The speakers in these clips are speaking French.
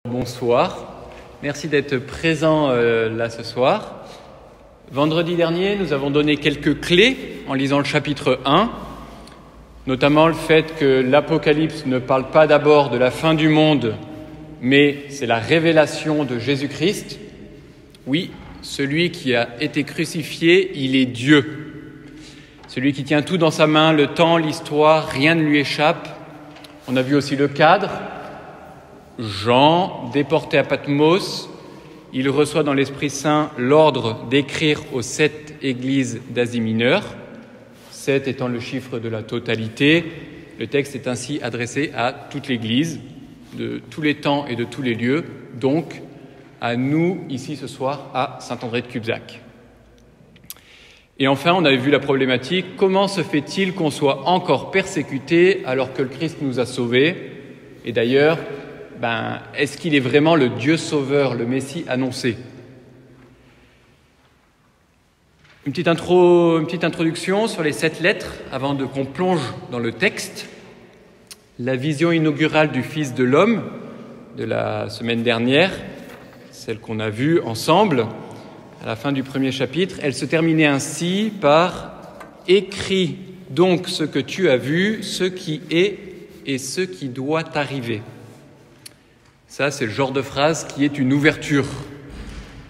Bonsoir, merci d'être présent là ce soir. Vendredi dernier, nous avons donné quelques clés en lisant le chapitre 1, notamment le fait que l'Apocalypse ne parle pas d'abord de la fin du monde, mais c'est la révélation de Jésus-Christ. Oui, celui qui a été crucifié, il est Dieu. Celui qui tient tout dans sa main, le temps, l'histoire, rien ne lui échappe. On a vu aussi le cadre. Jean, déporté à Patmos, il reçoit dans l'Esprit Saint l'ordre d'écrire aux 7 églises d'Asie mineure, 7 étant le chiffre de la totalité. Le texte est ainsi adressé à toute l'Église, de tous les temps et de tous les lieux, donc à nous, ici ce soir, à Saint-André de Cubzac. Et enfin, on avait vu la problématique, comment se fait-il qu'on soit encore persécuté alors que le Christ nous a sauvés? Et d'ailleurs, est-ce qu'il est vraiment le Dieu sauveur, le Messie annoncé? Une petite introduction sur les 7 lettres avant qu'on plonge dans le texte. La vision inaugurale du Fils de l'homme de la semaine dernière, celle qu'on a vue ensemble à la fin du premier chapitre, elle se terminait ainsi par « Écris donc ce que tu as vu, ce qui est et ce qui doit arriver ». Ça, c'est le genre de phrase qui est une ouverture.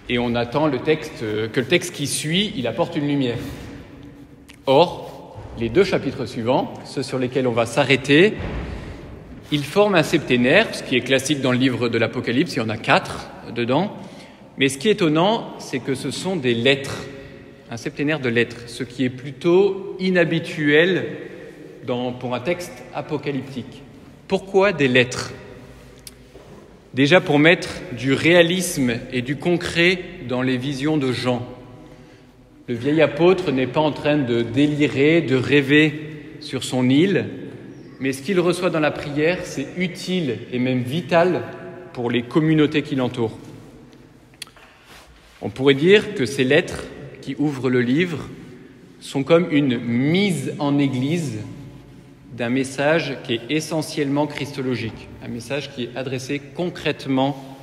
Et on attend que le texte qui suit, il apporte une lumière. Or, les 2 chapitres suivants, ceux sur lesquels on va s'arrêter, ils forment un septénaire, ce qui est classique dans le livre de l'Apocalypse, il y en a 4 dedans. Mais ce qui est étonnant, c'est que ce sont des lettres, un septénaire de lettres, ce qui est plutôt inhabituel pour un texte apocalyptique. Pourquoi des lettres ? Déjà pour mettre du réalisme et du concret dans les visions de Jean. Le vieil apôtre n'est pas en train de délirer, de rêver sur son île, mais ce qu'il reçoit dans la prière, c'est utile et même vital pour les communautés qui l'entourent. On pourrait dire que ces lettres qui ouvrent le livre sont comme une mise en église d'un message qui est essentiellement christologique, un message qui est adressé concrètement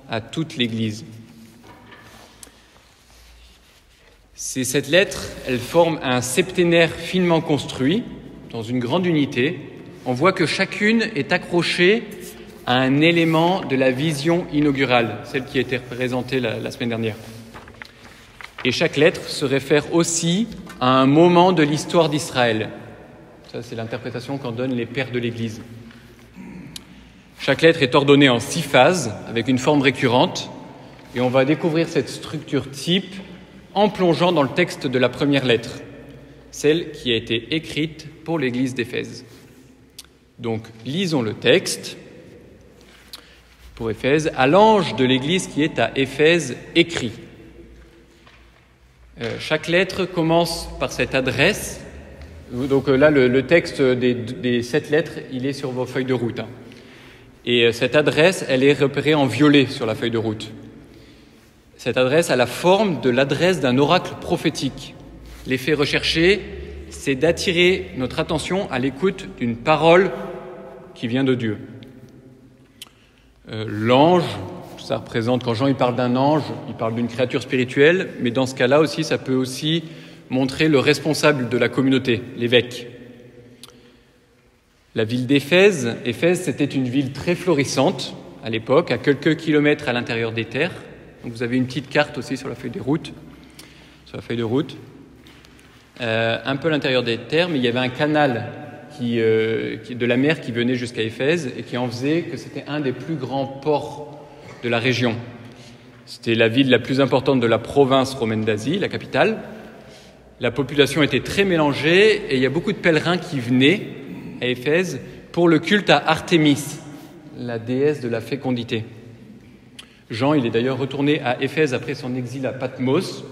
à toute l'Église. Cette lettre, elle forme un septénaire finement construit, dans une grande unité. On voit que chacune est accrochée à un élément de la vision inaugurale, celle qui a été présentée la semaine dernière. Et chaque lettre se réfère aussi à un moment de l'histoire d'Israël. Ça, c'est l'interprétation qu'en donnent les pères de l'Église. Chaque lettre est ordonnée en 6 phases, avec une forme récurrente, et on va découvrir cette structure type en plongeant dans le texte de la première lettre, celle qui a été écrite pour l'Église d'Éphèse. Donc, lisons le texte pour Éphèse. À l'ange de l'Église qui est à Éphèse, écrit. Chaque lettre commence par cette adresse. Donc là, le texte des 7 lettres, il est sur vos feuilles de route. Et cette adresse, elle est repérée en violet sur la feuille de route. Cette adresse a la forme de l'adresse d'un oracle prophétique. L'effet recherché, c'est d'attirer notre attention à l'écoute d'une parole qui vient de Dieu. L'ange, ça représente, quand Jean il parle d'un ange, il parle d'une créature spirituelle, mais dans ce cas-là aussi, ça peut aussi montrer le responsable de la communauté, l'évêque. La ville d'Éphèse, c'était une ville très florissante à l'époque, à quelques kilomètres à l'intérieur des terres. Donc vous avez une petite carte aussi sur la feuille de route. Un peu à l'intérieur des terres, mais il y avait un canal de la mer qui venait jusqu'à Éphèse et qui en faisait que c'était un des plus grands ports de la région. C'était la ville la plus importante de la province romaine d'Asie, la capitale. La population était très mélangée et il y a beaucoup de pèlerins qui venaient à Éphèse pour le culte à Artémis, la déesse de la fécondité. Jean, il est d'ailleurs retourné à Éphèse après son exil à Patmos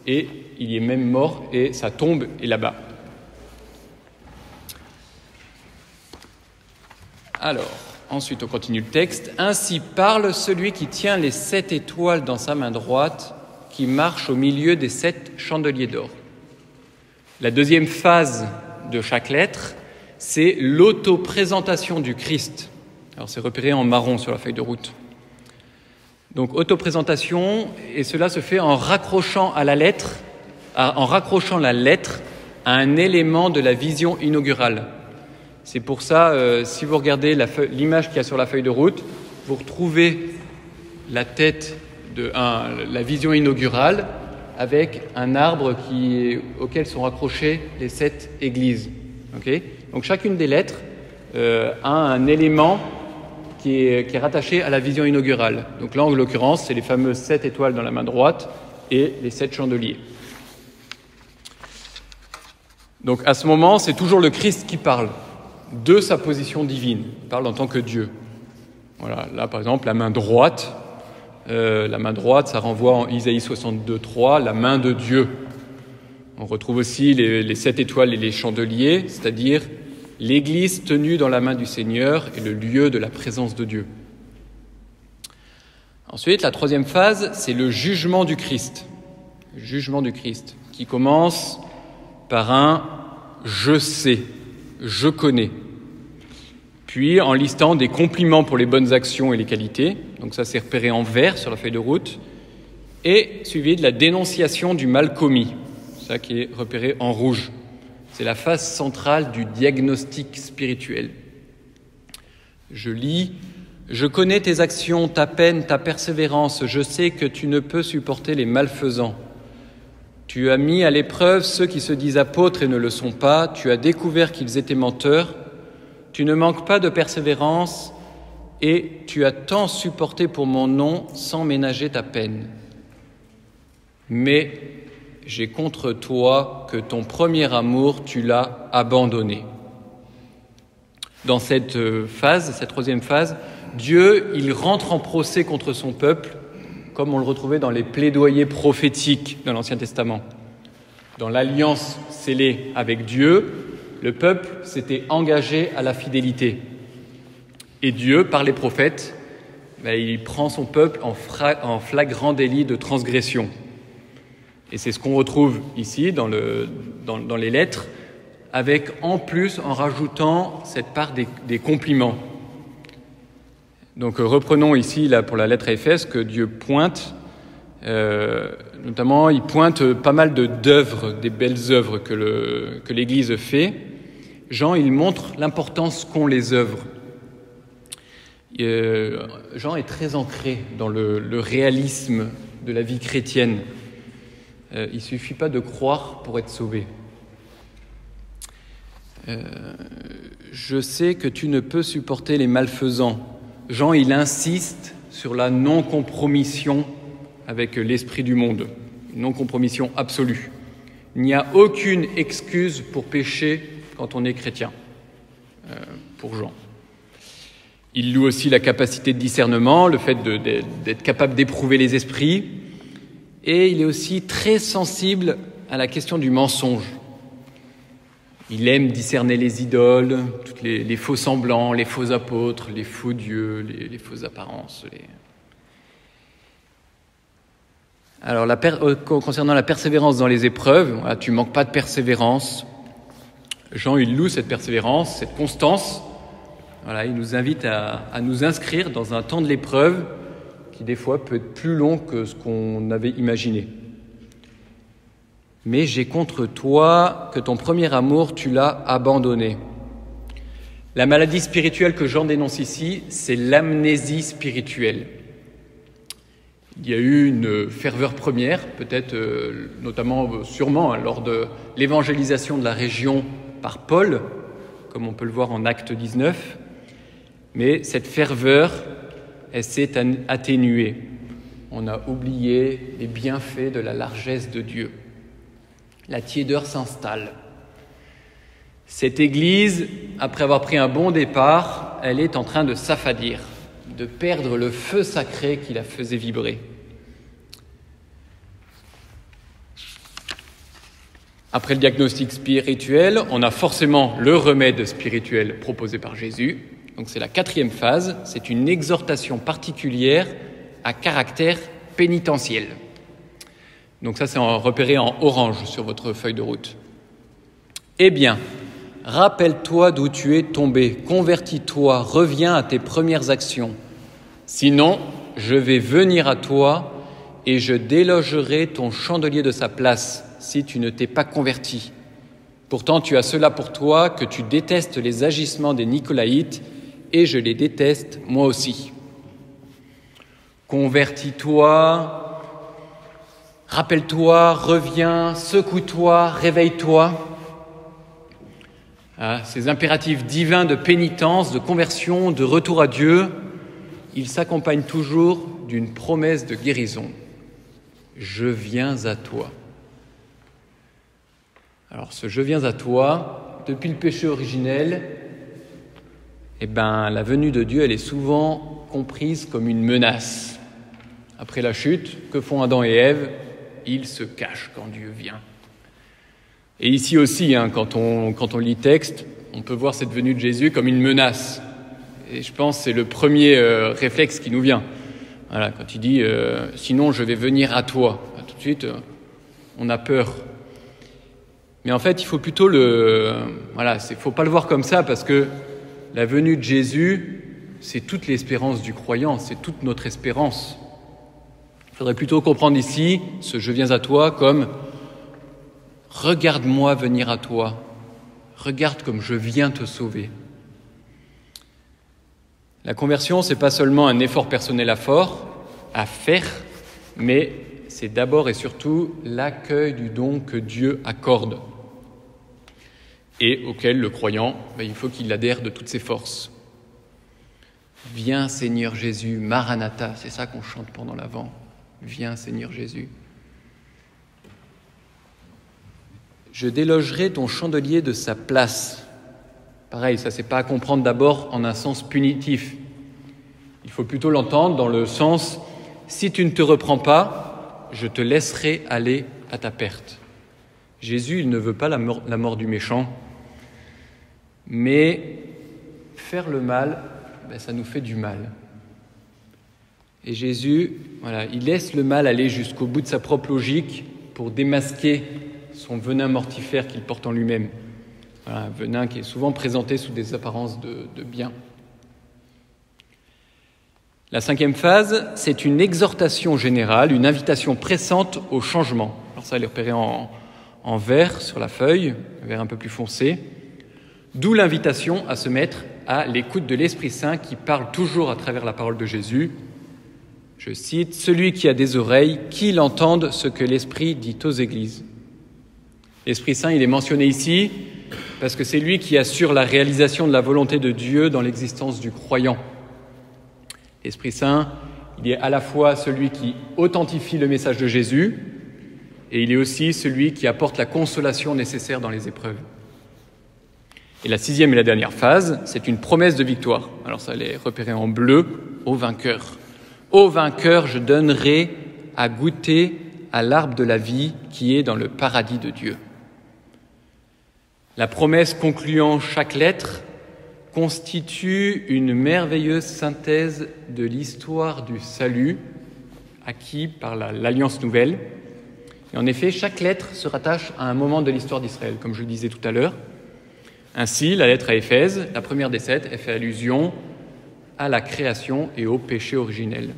et il y est même mort et sa tombe est là-bas. Alors, ensuite on continue le texte. « Ainsi parle celui qui tient les 7 étoiles dans sa main droite, qui marche au milieu des 7 chandeliers d'or. » La deuxième phase de chaque lettre, c'est l'autoprésentation du Christ. Alors c'est repéré en marron sur la feuille de route. Donc autoprésentation, et cela se fait en raccrochant la lettre à un élément de la vision inaugurale. C'est pour ça, si vous regardez l'image qu'il y a sur la feuille de route, vous retrouvez la tête la vision inaugurale avec un arbre auquel sont raccrochées les 7 églises. Okay, donc chacune des lettres a un élément qui est rattaché à la vision inaugurale. Donc là, en l'occurrence, c'est les fameuses 7 étoiles dans la main droite et les 7 chandeliers. Donc à ce moment, c'est toujours le Christ qui parle de sa position divine. Il parle en tant que Dieu. Voilà, là, par exemple, la main droite, ça renvoie en Isaïe 62:3, la main de Dieu. On retrouve aussi les 7 étoiles et les chandeliers, c'est-à-dire l'Église tenue dans la main du Seigneur et le lieu de la présence de Dieu. Ensuite, la troisième phase, c'est le jugement du Christ. Le jugement du Christ, qui commence par un « je sais »,« je connais ». Puis en listant des compliments pour les bonnes actions et les qualités, donc ça c'est repéré en vert sur la feuille de route, et suivi de la dénonciation du mal commis, ça qui est repéré en rouge. C'est la phase centrale du diagnostic spirituel. Je lis « Je connais tes actions, ta peine, ta persévérance. Je sais que tu ne peux supporter les malfaisants. Tu as mis à l'épreuve ceux qui se disent apôtres et ne le sont pas. Tu as découvert qu'ils étaient menteurs. Tu ne manques pas de persévérance et tu as tant supporté pour mon nom sans ménager ta peine. Mais j'ai contre toi que ton premier amour, tu l'as abandonné. » Dans cette troisième phase, Dieu, il rentre en procès contre son peuple, comme on le retrouvait dans les plaidoyers prophétiques de l'Ancien Testament. Dans l'alliance scellée avec Dieu, le peuple s'était engagé à la fidélité. Et Dieu, par les prophètes, il prend son peuple en flagrant délit de transgression. Et c'est ce qu'on retrouve ici dans les lettres, avec en rajoutant cette part des compliments. Donc reprenons ici là, pour la lettre à Éphèse que Dieu pointe, notamment il pointe pas mal d'œuvres, des belles œuvres que l'Église fait. Jean, il montre l'importance qu'ont les œuvres. Jean est très ancré dans le réalisme de la vie chrétienne. Il ne suffit pas de croire pour être sauvé. Je sais que tu ne peux supporter les malfaisants. Jean, il insiste sur la non-compromission avec l'esprit du monde, une non-compromission absolue. Il n'y a aucune excuse pour pécher quand on est chrétien, pour Jean. Il loue aussi la capacité de discernement, le fait d'être capable d'éprouver les esprits, et il est aussi très sensible à la question du mensonge. Il aime discerner les idoles, toutes les faux semblants, les faux apôtres, les faux dieux, les fausses apparences. Alors, concernant la persévérance dans les épreuves, voilà, tu ne manques pas de persévérance. Jean, il loue cette persévérance, cette constance. Voilà, il nous invite à nous inscrire dans un temps de l'épreuve qui, des fois, peut être plus long que ce qu'on avait imaginé. Mais j'ai contre toi que ton premier amour, tu l'as abandonné. La maladie spirituelle que Jean dénonce ici, c'est l'amnésie spirituelle. Il y a eu une ferveur première, peut-être sûrement, lors de l'évangélisation de la région par Paul, comme on peut le voir en Acte 19. Mais cette ferveur, elle s'est atténuée. On a oublié les bienfaits de la largesse de Dieu. La tiédeur s'installe. Cette Église, après avoir pris un bon départ, elle est en train de s'affadir, de perdre le feu sacré qui la faisait vibrer. Après le diagnostic spirituel, on a forcément le remède spirituel proposé par Jésus. Donc c'est la quatrième phase, c'est une exhortation particulière à caractère pénitentiel. Donc ça, c'est repéré en orange sur votre feuille de route. Eh bien, rappelle-toi d'où tu es tombé, convertis-toi, reviens à tes premières actions. Sinon, je vais venir à toi et je délogerai ton chandelier de sa place si tu ne t'es pas converti. Pourtant, tu as cela pour toi que tu détestes les agissements des Nicolaïtes et je les déteste moi aussi. Convertis-toi, rappelle-toi, reviens, secoue-toi, réveille-toi. Ces impératifs divins de pénitence, de conversion, de retour à Dieu, ils s'accompagnent toujours d'une promesse de guérison. Je viens à toi. Alors ce « je viens à toi », depuis le péché originel, la venue de Dieu, elle est souvent comprise comme une menace. Après la chute, que font Adam et Ève? Ils se cachent quand Dieu vient. Et ici aussi, quand on lit texte, on peut voir cette venue de Jésus comme une menace. Et je pense que c'est le premier réflexe qui nous vient. Voilà, quand il dit « sinon je vais venir à toi », tout de suite, on a peur. Mais en fait, il faut plutôt faut pas le voir comme ça, parce que la venue de Jésus, c'est toute l'espérance du croyant, c'est toute notre espérance. Il faudrait plutôt comprendre ici ce « je viens à toi » comme « regarde-moi venir à toi, regarde comme je viens te sauver ». La conversion, c'est pas seulement un effort personnel à faire, mais c'est d'abord et surtout l'accueil du don que Dieu accorde et auquel le croyant, il faut qu'il adhère de toutes ses forces. Viens Seigneur Jésus, Maranatha, c'est ça qu'on chante pendant l'Avent. Viens Seigneur Jésus. Je délogerai ton chandelier de sa place. Pareil, ça c'est pas à comprendre d'abord en un sens punitif. Il faut plutôt l'entendre dans le sens « si tu ne te reprends pas, je te laisserai aller à ta perte ». Jésus, il ne veut pas la mort du méchant, mais faire le mal, ça nous fait du mal. Et Jésus, il laisse le mal aller jusqu'au bout de sa propre logique pour démasquer son venin mortifère qu'il porte en lui-même. Un venin qui est souvent présenté sous des apparences de bien. La 5e phase, c'est une exhortation générale, une invitation pressante au changement. Alors ça, elle est repérée en vert sur la feuille, un vert un peu plus foncé. D'où l'invitation à se mettre à l'écoute de l'Esprit Saint qui parle toujours à travers la parole de Jésus. Je cite, « Celui qui a des oreilles, qu'il entende ce que l'Esprit dit aux églises. » L'Esprit Saint, il est mentionné ici parce que c'est lui qui assure la réalisation de la volonté de Dieu dans l'existence du croyant. L'Esprit Saint, il est à la fois celui qui authentifie le message de Jésus et il est aussi celui qui apporte la consolation nécessaire dans les épreuves. Et la 6e et la dernière phase, c'est une promesse de victoire. Alors ça, elle est repérée en bleu, au vainqueur. Au vainqueur, je donnerai à goûter à l'arbre de la vie qui est dans le paradis de Dieu. La promesse concluant chaque lettre constitue une merveilleuse synthèse de l'histoire du salut acquis par l'Alliance nouvelle. Et en effet, chaque lettre se rattache à un moment de l'histoire d'Israël, comme je le disais tout à l'heure. Ainsi, la lettre à Éphèse, la première des 7, elle fait allusion à la création et au péché originel,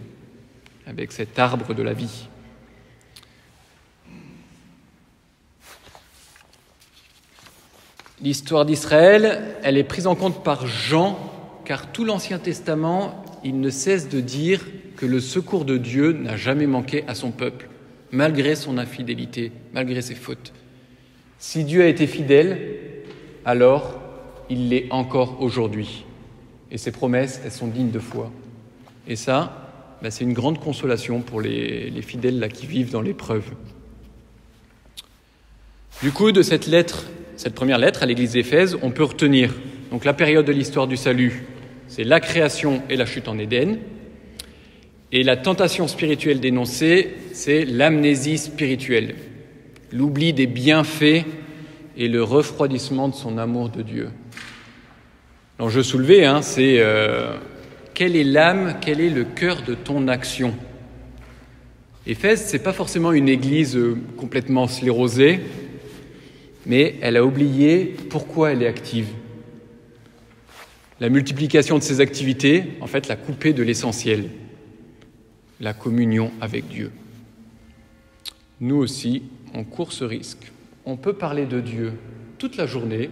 avec cet arbre de la vie. L'histoire d'Israël, elle est prise en compte par Jean, car tout l'Ancien Testament, il ne cesse de dire que le secours de Dieu n'a jamais manqué à son peuple, malgré son infidélité, malgré ses fautes. Si Dieu a été fidèle, alors il l'est encore aujourd'hui. Et ses promesses, elles sont dignes de foi. Et ça, c'est une grande consolation pour les fidèles là, qui vivent dans l'épreuve. Du coup, de cette première lettre à l'église d'Éphèse, on peut retenir donc la période de l'histoire du salut, c'est la création et la chute en Éden. Et la tentation spirituelle dénoncée, c'est l'amnésie spirituelle, l'oubli des bienfaits et le refroidissement de son amour de Dieu. L'enjeu soulevé, c'est quelle est l'âme, quel est le cœur de ton action ? Éphèse, c'est pas forcément une église complètement sclérosée, mais elle a oublié pourquoi elle est active. La multiplication de ses activités, en fait, l'a coupée de l'essentiel. la communion avec Dieu. Nous aussi, on court ce risque. On peut parler de Dieu toute la journée,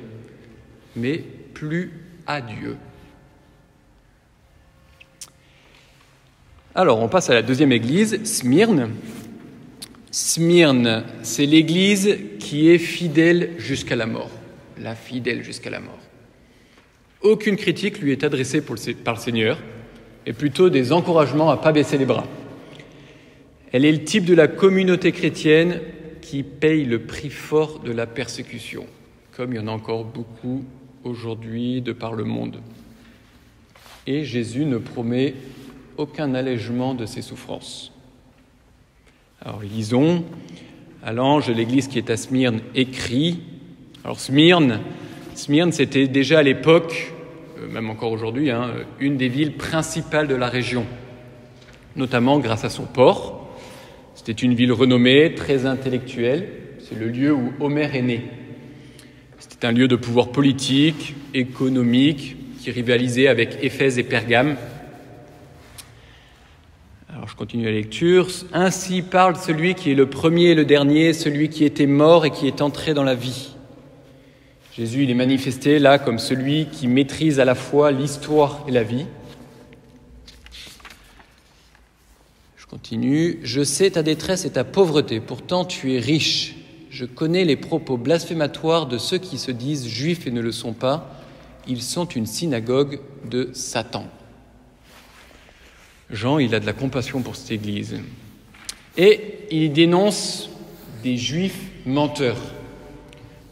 mais plus à Dieu. Alors, on passe à la deuxième église, Smyrne. Smyrne, c'est l'église qui est fidèle jusqu'à la mort. La fidèle jusqu'à la mort. Aucune critique lui est adressée par le Seigneur, et plutôt des encouragements à ne pas baisser les bras. Elle est le type de la communauté chrétienne qui paye le prix fort de la persécution, comme il y en a encore beaucoup aujourd'hui de par le monde. Et Jésus ne promet aucun allègement de ses souffrances. Alors lisons, à l'ange de l'église qui est à Smyrne, écrit. Alors Smyrne, c'était déjà à l'époque, même encore aujourd'hui, une des villes principales de la région, notamment grâce à son port. C'était une ville renommée, très intellectuelle. C'est le lieu où Homère est né. C'était un lieu de pouvoir politique, économique, qui rivalisait avec Éphèse et Pergame. Alors je continue la lecture. « Ainsi parle celui qui est le premier et le dernier, celui qui était mort et qui est entré dans la vie. » Jésus, il est manifesté là comme celui qui maîtrise à la fois l'histoire et la vie. Je continue. « Je sais ta détresse et ta pauvreté, pourtant tu es riche. Je connais les propos blasphématoires de ceux qui se disent juifs et ne le sont pas. Ils sont une synagogue de Satan. » Jean, il a de la compassion pour cette église. Et il dénonce des juifs menteurs.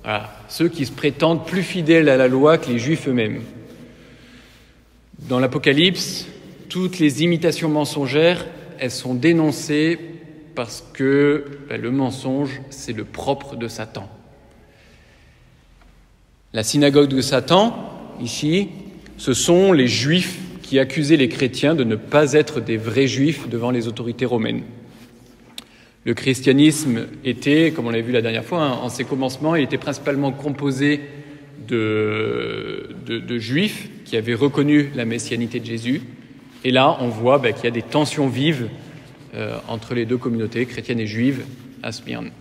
Voilà, ceux qui se prétendent plus fidèles à la loi que les juifs eux-mêmes. Dans l'Apocalypse, toutes les imitations mensongères, elles sont dénoncées parce que le mensonge, c'est le propre de Satan. La synagogue de Satan, ici, ce sont les juifs qui accusaient les chrétiens de ne pas être des vrais juifs devant les autorités romaines. Le christianisme était, comme on l'a vu la dernière fois, en ses commencements, il était principalement composé de juifs qui avaient reconnu la messianité de Jésus. Et là, on voit qu'il y a des tensions vives entre les deux communautés, chrétiennes et juives, à Smyrne. Dans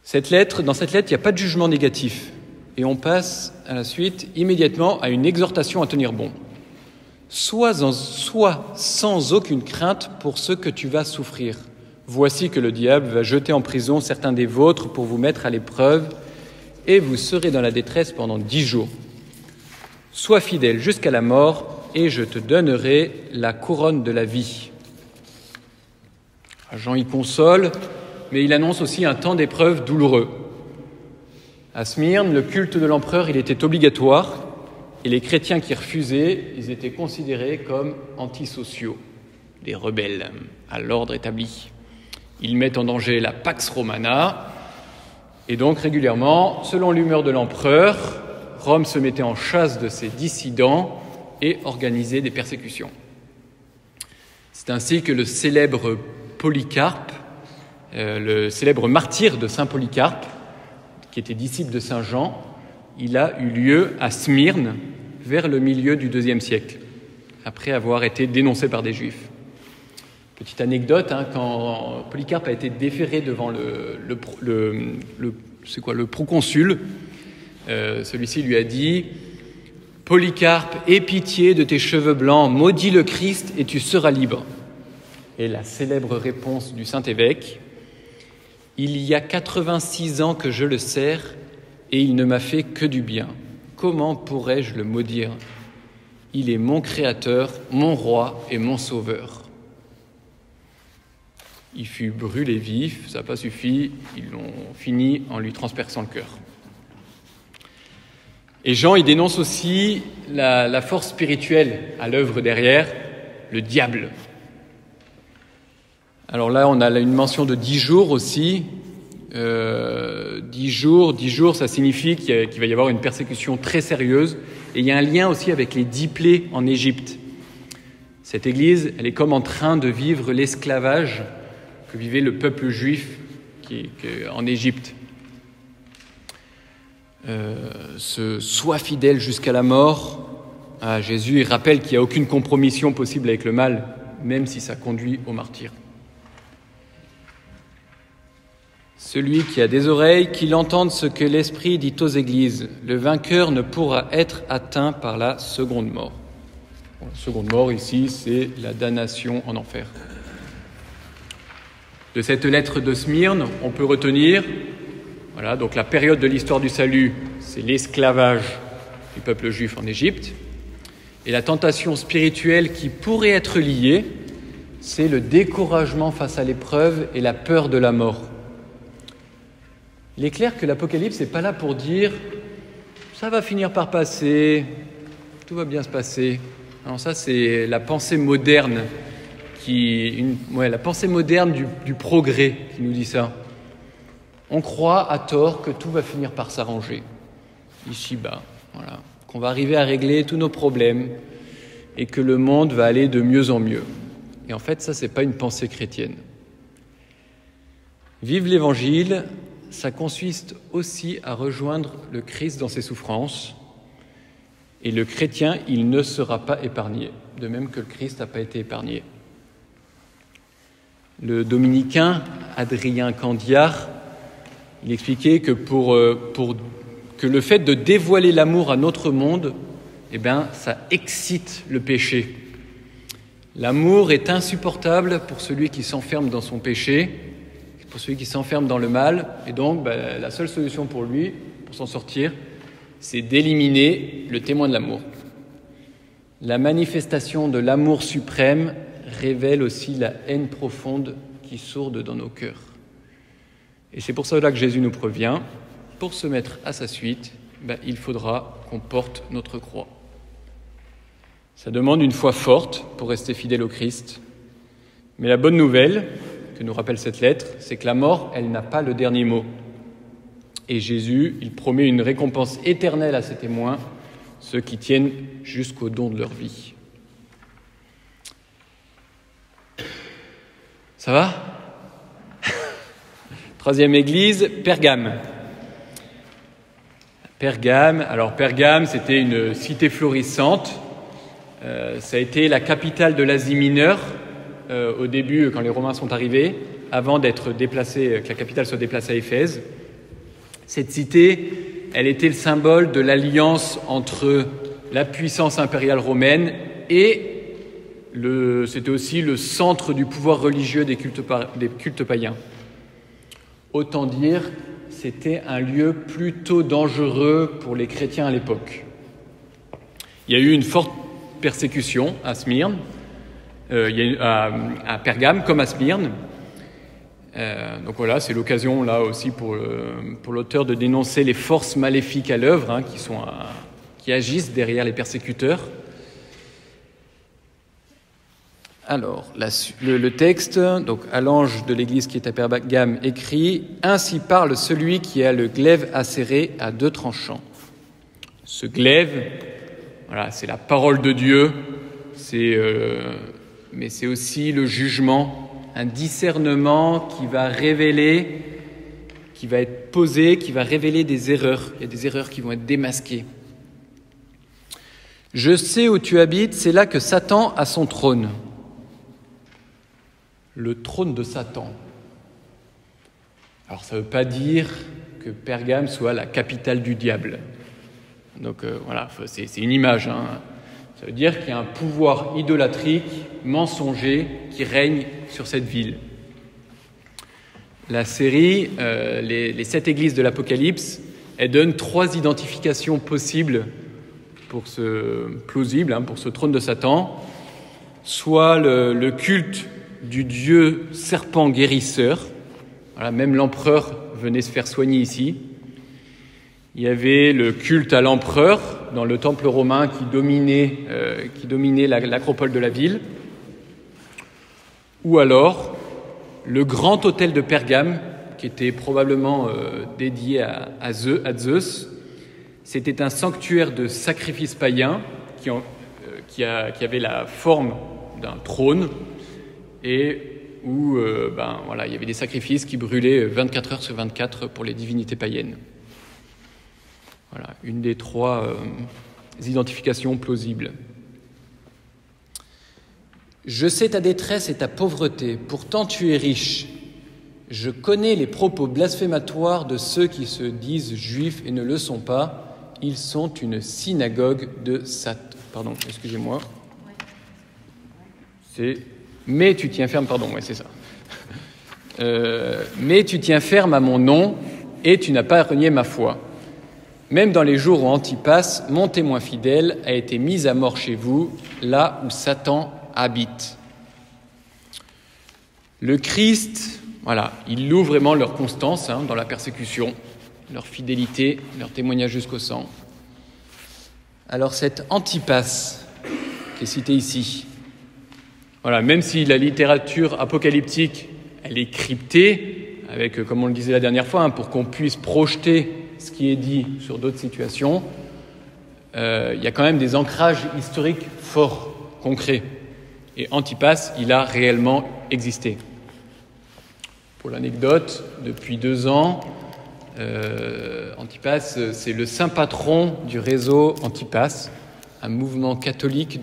cette lettre, il n'y a pas de jugement négatif. Et on passe à la suite immédiatement à une exhortation à tenir bon. Sois sans aucune crainte pour ce que tu vas souffrir. Voici que le diable va jeter en prison certains des vôtres pour vous mettre à l'épreuve, et vous serez dans la détresse pendant 10 jours. Sois fidèle jusqu'à la mort, et je te donnerai la couronne de la vie. Jean y console, mais il annonce aussi un temps d'épreuve douloureux. À Smyrne, le culte de l'empereur, il était obligatoire, et les chrétiens qui refusaient, ils étaient considérés comme antisociaux, des rebelles à l'ordre établi. Ils mettent en danger la Pax Romana, et donc régulièrement, selon l'humeur de l'empereur, Rome se mettait en chasse de ces dissidents et organisait des persécutions. C'est ainsi que le célèbre Polycarpe, le célèbre martyr de Saint Polycarpe, qui était disciple de Saint Jean, il a eu lieu à Smyrne vers le milieu du IIe siècle, après avoir été dénoncé par des Juifs. Petite anecdote, quand Polycarpe a été déféré devant le proconsul, celui-ci lui a dit « Polycarpe, aie pitié de tes cheveux blancs, maudis le Christ et tu seras libre. » Et la célèbre réponse du Saint-Évêque « Il y a 86 ans que je le sers et il ne m'a fait que du bien. Comment pourrais-je le maudire ? Il est mon Créateur, mon Roi et mon Sauveur. » Il fut brûlé vif, ça n'a pas suffi, ils l'ont fini en lui transperçant le cœur. Et Jean, il dénonce aussi la force spirituelle à l'œuvre derrière, le diable. Alors là, on a une mention de 10 jours aussi. 10 jours, ça signifie qu'il va y avoir une persécution très sérieuse. Et il y a un lien aussi avec les 10 plaies en Égypte. Cette église, elle est comme en train de vivre l'esclavage que vivait le peuple juif en Égypte. Sois fidèle jusqu'à la mort. Jésus, il rappelle qu'il n'y a aucune compromission possible avec le mal, même si ça conduit au martyre. Celui qui a des oreilles, qu'il entende ce que l'Esprit dit aux églises. Le vainqueur ne pourra être atteint par la seconde mort. Bon, la seconde mort, ici, c'est la damnation en enfer. De cette lettre de Smyrne, on peut retenir, voilà, donc la période de l'histoire du salut, c'est l'esclavage du peuple juif en Égypte. Et la tentation spirituelle qui pourrait être liée, c'est le découragement face à l'épreuve et la peur de la mort. Il est clair que l'Apocalypse n'est pas là pour dire « ça va finir par passer, tout va bien se passer ». Non, ça c'est la pensée moderne, la pensée moderne du progrès qui nous dit ça. On croit à tort que tout va finir par s'arranger, ici-bas, voilà, qu'on va arriver à régler tous nos problèmes et que le monde va aller de mieux en mieux. Et en fait, ça, c'est pas une pensée chrétienne. Vivre l'Évangile, ça consiste aussi à rejoindre le Christ dans ses souffrances. Et le chrétien, il ne sera pas épargné, de même que le Christ n'a pas été épargné. Le dominicain Adrien Candiar, il expliquait que que le fait de dévoiler l'amour à notre monde, ça excite le péché. L'amour est insupportable pour celui qui s'enferme dans son péché, pour celui qui s'enferme dans le mal, et donc la seule solution pour lui, pour s'en sortir, c'est d'éliminer le témoin de l'amour. La manifestation de l'amour suprême révèle aussi la haine profonde qui sourde dans nos cœurs. Et c'est pour cela que Jésus nous prévient, pour se mettre à sa suite, il faudra qu'on porte notre croix. Ça demande une foi forte pour rester fidèle au Christ. Mais la bonne nouvelle, que nous rappelle cette lettre, c'est que la mort, elle n'a pas le dernier mot. Et Jésus, il promet une récompense éternelle à ses témoins, ceux qui tiennent jusqu'au don de leur vie. Ça va ? Troisième église, Pergame. Pergame, c'était une cité florissante. Ça a été la capitale de l'Asie mineure au début, quand les Romains sont arrivés, avant d'être déplacée, que la capitale soit déplacée à Éphèse. Cette cité, elle était le symbole de l'alliance entre la puissance impériale romaine et c'était aussi le centre du pouvoir religieux des cultes païens. Autant dire, c'était un lieu plutôt dangereux pour les chrétiens à l'époque. Il y a eu une forte persécution à Smyrne, à Pergame comme à Smyrne. Donc voilà, c'est l'occasion là aussi pour l'auteur de dénoncer les forces maléfiques à l'œuvre, qui agissent derrière les persécuteurs. Alors, le texte, donc à l'ange de l'église qui est à Pergame, écrit « Ainsi parle celui qui a le glaive acéré à 2 tranchants ». Ce glaive, voilà, c'est la parole de Dieu, mais c'est aussi le jugement, un discernement qui va révéler, qui va être posé, qui va révéler des erreurs. Il y a des erreurs qui vont être démasquées. « Je sais où tu habites, c'est là que Satan a son trône. » Le trône de Satan. Alors ça ne veut pas dire que Pergame soit la capitale du diable. Donc voilà, c'est une image. Ça veut dire qu'il y a un pouvoir idolâtrique, mensonger, qui règne sur cette ville. La série, les 7 églises de l'Apocalypse, elle donne 3 identifications possibles pour plausibles pour ce trône de Satan. Soit le culte du dieu serpent guérisseur. Voilà, même l'empereur venait se faire soigner ici. Il y avait le culte à l'empereur dans le temple romain qui dominait l'acropole de la ville. Ou alors le grand autel de Pergame, qui était probablement dédié à Zeus. C'était un sanctuaire de sacrifices païens qui avait la forme d'un trône et où il y avait des sacrifices qui brûlaient 24 heures sur 24 pour les divinités païennes. Voilà, une des 3 identifications plausibles. Je sais ta détresse et ta pauvreté, pourtant tu es riche. Je connais les propos blasphématoires de ceux qui se disent juifs et ne le sont pas. Ils sont une synagogue de Satan. Pardon, excusez-moi. C'est « mais tu tiens ferme », pardon, ouais, c'est ça. Mais tu tiens ferme à mon nom et tu n'as pas renié ma foi. Même dans les jours où Antipas, mon témoin fidèle, a été mis à mort chez vous, là où Satan habite. Le Christ, voilà, il loue vraiment leur constance dans la persécution, leur fidélité, leur témoignage jusqu'au sang. Alors cet Antipas, qui est cité ici, voilà, même si la littérature apocalyptique, elle est cryptée, avec, comme on le disait la dernière fois, pour qu'on puisse projeter ce qui est dit sur d'autres situations, il y a quand même des ancrages historiques forts, concrets. Et Antipas, il a réellement existé. Pour l'anecdote, depuis 2 ans, Antipas, c'est le saint patron du réseau Antipas, un mouvement catholique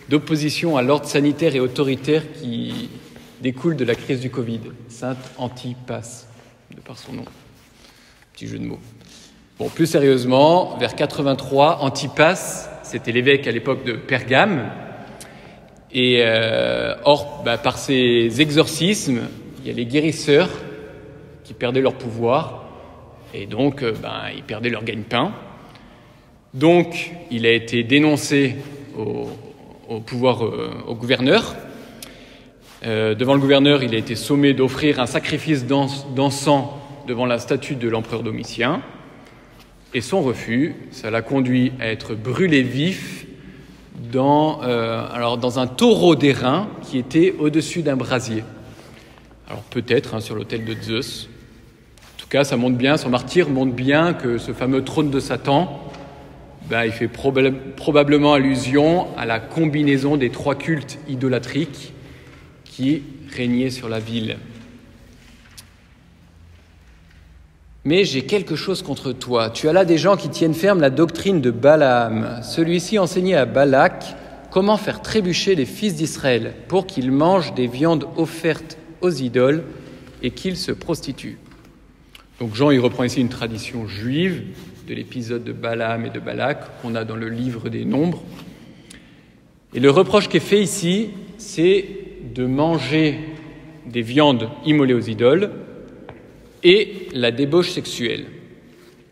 d'opposition à l'ordre sanitaire et autoritaire qui découle de la crise du Covid. Saint Antipas, de par son nom. Petit jeu de mots. Bon, plus sérieusement, vers 83, Antipas, c'était l'évêque à l'époque de Pergame. Et par ses exorcismes, il y a les guérisseurs qui perdaient leur pouvoir. Et donc, ils perdaient leur gagne-pain. Donc, il a été dénoncé au gouverneur. Devant le gouverneur, il a été sommé d'offrir un sacrifice d'encens devant la statue de l'empereur Domitien. Et son refus, ça l'a conduit à être brûlé vif dans un taureau d'airain qui était au-dessus d'un brasier. Alors peut-être sur l'autel de Zeus. En tout cas, ça montre bien, son martyre montre bien que ce fameux trône de Satan, il fait probablement allusion à la combinaison des 3 cultes idolâtriques qui régnaient sur la ville. Mais j'ai quelque chose contre toi. Tu as là des gens qui tiennent ferme la doctrine de Balaam. Celui-ci enseignait à Balak comment faire trébucher les fils d'Israël pour qu'ils mangent des viandes offertes aux idoles et qu'ils se prostituent. Donc Jean, il reprend ici une tradition juive de l'épisode de Balaam et de Balak qu'on a dans le livre des Nombres. Et le reproche qui est fait ici, c'est de manger des viandes immolées aux idoles et la débauche sexuelle.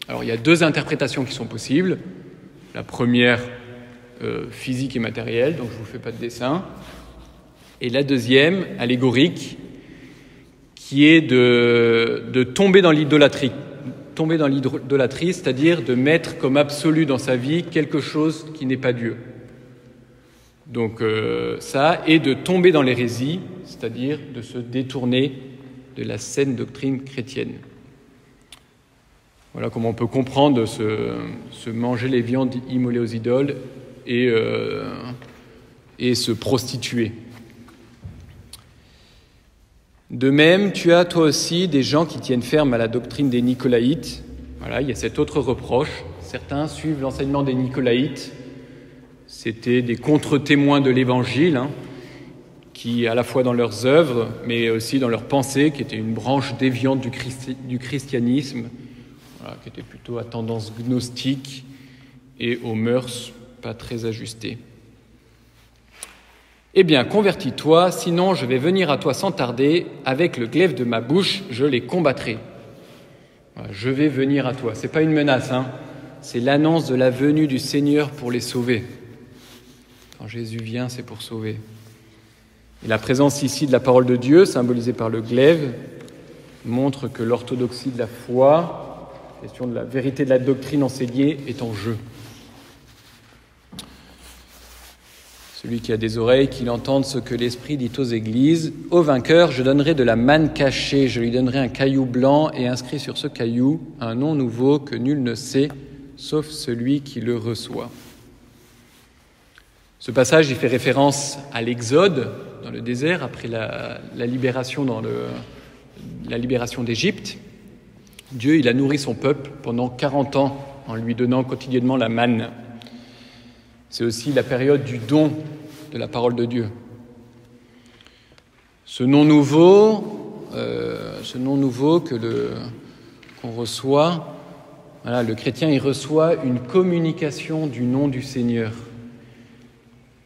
Alors il y a 2 interprétations qui sont possibles. La première, physique et matérielle, donc je ne vous fais pas de dessin. Et la deuxième, allégorique, qui est de tomber dans l'idolâtrie. Tomber dans l'idolâtrie, c'est-à-dire de mettre comme absolu dans sa vie quelque chose qui n'est pas Dieu. Donc ça, et de tomber dans l'hérésie, c'est-à-dire de se détourner de la saine doctrine chrétienne. Voilà comment on peut comprendre se manger les viandes immolées aux idoles et se prostituer. De même, tu as toi aussi des gens qui tiennent ferme à la doctrine des Nicolaïtes. Voilà, il y a cet autre reproche. Certains suivent l'enseignement des Nicolaïtes. C'était des contre-témoins de l'Évangile, qui, à la fois dans leurs œuvres, mais aussi dans leurs pensées, qui étaient une branche déviante du christianisme, voilà, qui était plutôt à tendance gnostique et aux mœurs pas très ajustées. Eh bien, convertis-toi, sinon je vais venir à toi sans tarder, avec le glaive de ma bouche, je les combattrai. Voilà, je vais venir à toi. C'est pas une menace, c'est l'annonce de la venue du Seigneur pour les sauver. Quand Jésus vient, c'est pour sauver. Et la présence ici de la parole de Dieu, symbolisée par le glaive, montre que l'orthodoxie de la foi, la question de la vérité de la doctrine enseignée, est en jeu. Celui qui a des oreilles, qu'il entende ce que l'Esprit dit aux églises. Au vainqueur, je donnerai de la manne cachée, je lui donnerai un caillou blanc et inscrit sur ce caillou un nom nouveau que nul ne sait, sauf celui qui le reçoit. Ce passage, il fait référence à l'Exode dans le désert, après la libération la libération d'Égypte. Dieu, il a nourri son peuple pendant 40 ans en lui donnant quotidiennement la manne. C'est aussi la période du don de la parole de Dieu. Ce nom nouveau qu'on reçoit, voilà, le chrétien il reçoit une communication du nom du Seigneur.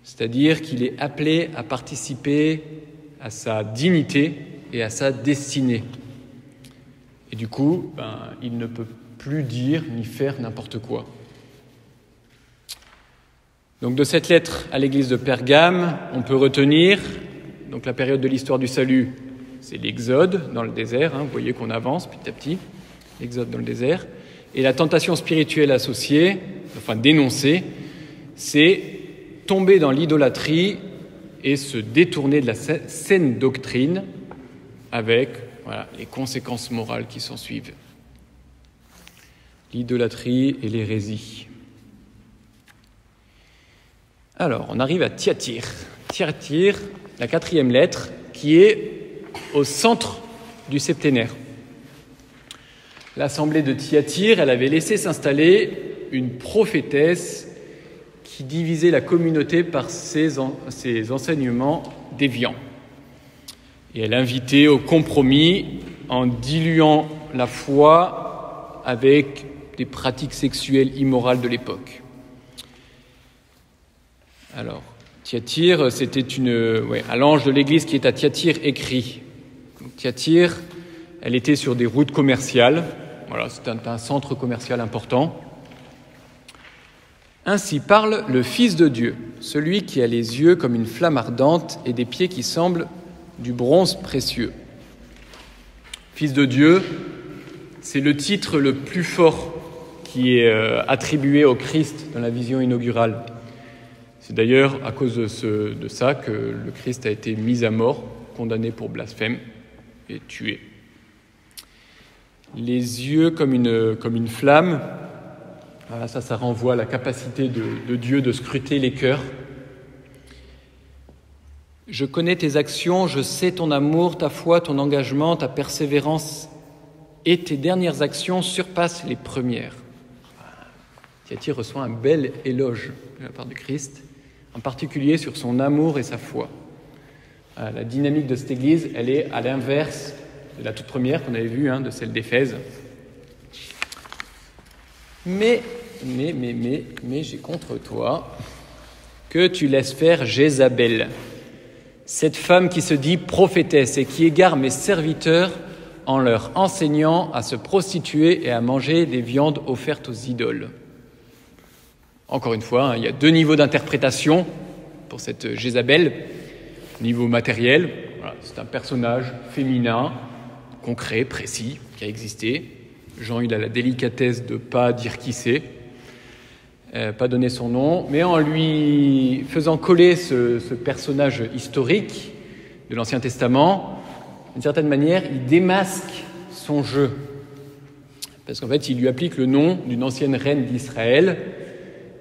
C'est-à-dire qu'il est appelé à participer à sa dignité et à sa destinée. Et du coup, il ne peut plus dire ni faire n'importe quoi. Donc de cette lettre à l'église de Pergame, on peut retenir donc la période de l'histoire du salut, c'est l'Exode dans le désert, vous voyez qu'on avance petit à petit, l'Exode dans le désert, et la tentation spirituelle associée, enfin dénoncée, c'est tomber dans l'idolâtrie et se détourner de la saine doctrine avec les conséquences morales qui s'en suivent. L'idolâtrie et l'hérésie. Alors, on arrive à Thyatire. Thyatire, la 4e lettre, qui est au centre du septénaire. L'assemblée de Thyatire, elle avait laissé s'installer une prophétesse qui divisait la communauté par ses enseignements déviants. Et elle invitait au compromis en diluant la foi avec des pratiques sexuelles immorales de l'époque. Alors, Thyatire, c'était à l'ange de l'église qui est à Thyatire écrit. Donc, Thyatire, elle était sur des routes commerciales. Voilà, c'est un centre commercial important. Ainsi parle le Fils de Dieu, celui qui a les yeux comme une flamme ardente et des pieds qui semblent du bronze précieux. Fils de Dieu, c'est le titre le plus fort qui est attribué au Christ dans la vision inaugurale. C'est d'ailleurs à cause de ça que le Christ a été mis à mort, condamné pour blasphème et tué. Les yeux comme une flamme, ça renvoie à la capacité de Dieu de scruter les cœurs. Je connais tes actions, je sais ton amour, ta foi, ton engagement, ta persévérance, et tes dernières actions surpassent les premières. Thyatire reçoit un bel éloge de la part du Christ, en particulier sur son amour et sa foi. La dynamique de cette église, elle est à l'inverse de la toute première qu'on avait vue, de celle d'Éphèse. Mais j'ai contre toi que tu laisses faire Jézabel, cette femme qui se dit prophétesse et qui égare mes serviteurs en leur enseignant à se prostituer et à manger des viandes offertes aux idoles. Encore une fois, il y a 2 niveaux d'interprétation pour cette Jézabel. Niveau matériel, c'est un personnage féminin, concret, précis, qui a existé. Jean, il a la délicatesse de ne pas dire qui c'est, pas donner son nom, mais en lui faisant coller ce personnage historique de l'Ancien Testament, d'une certaine manière, il démasque son jeu. Parce qu'en fait, il lui applique le nom d'une ancienne reine d'Israël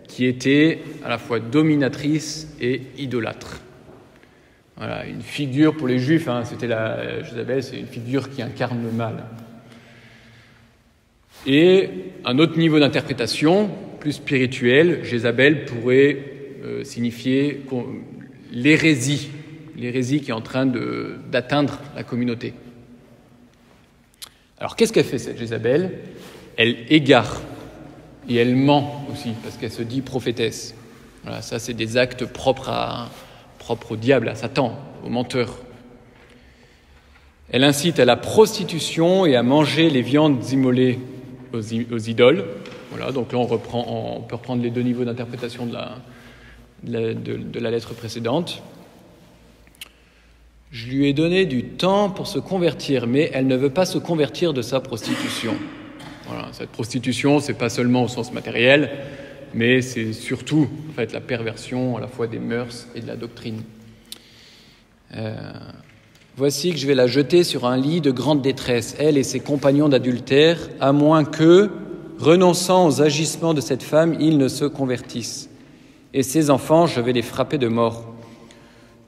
qui était à la fois dominatrice et idolâtre. Voilà, une figure pour les Juifs, c'était la Jézabel, c'est une figure qui incarne le mal. Et un autre niveau d'interprétation, plus spirituel, Jézabel pourrait signifier l'hérésie qui est en train d'atteindre la communauté. Alors qu'est-ce qu'elle fait cette Jézabel ? Elle égare et elle ment aussi parce qu'elle se dit prophétesse. Voilà, ça c'est des actes propres au diable, à Satan, au menteur. Elle incite à la prostitution et à manger les viandes immolées aux idoles. Voilà, donc là on peut reprendre les 2 niveaux d'interprétation de la lettre précédente. Je lui ai donné du temps pour se convertir, mais elle ne veut pas se convertir de sa prostitution. Voilà, cette prostitution, c'est pas seulement au sens matériel, mais c'est surtout en fait la perversion à la fois des mœurs et de la doctrine. Voici que je vais la jeter sur un lit de grande détresse, elle et ses compagnons d'adultère, à moins que, renonçant aux agissements de cette femme, ils ne se convertissent. Et ses enfants, je vais les frapper de mort.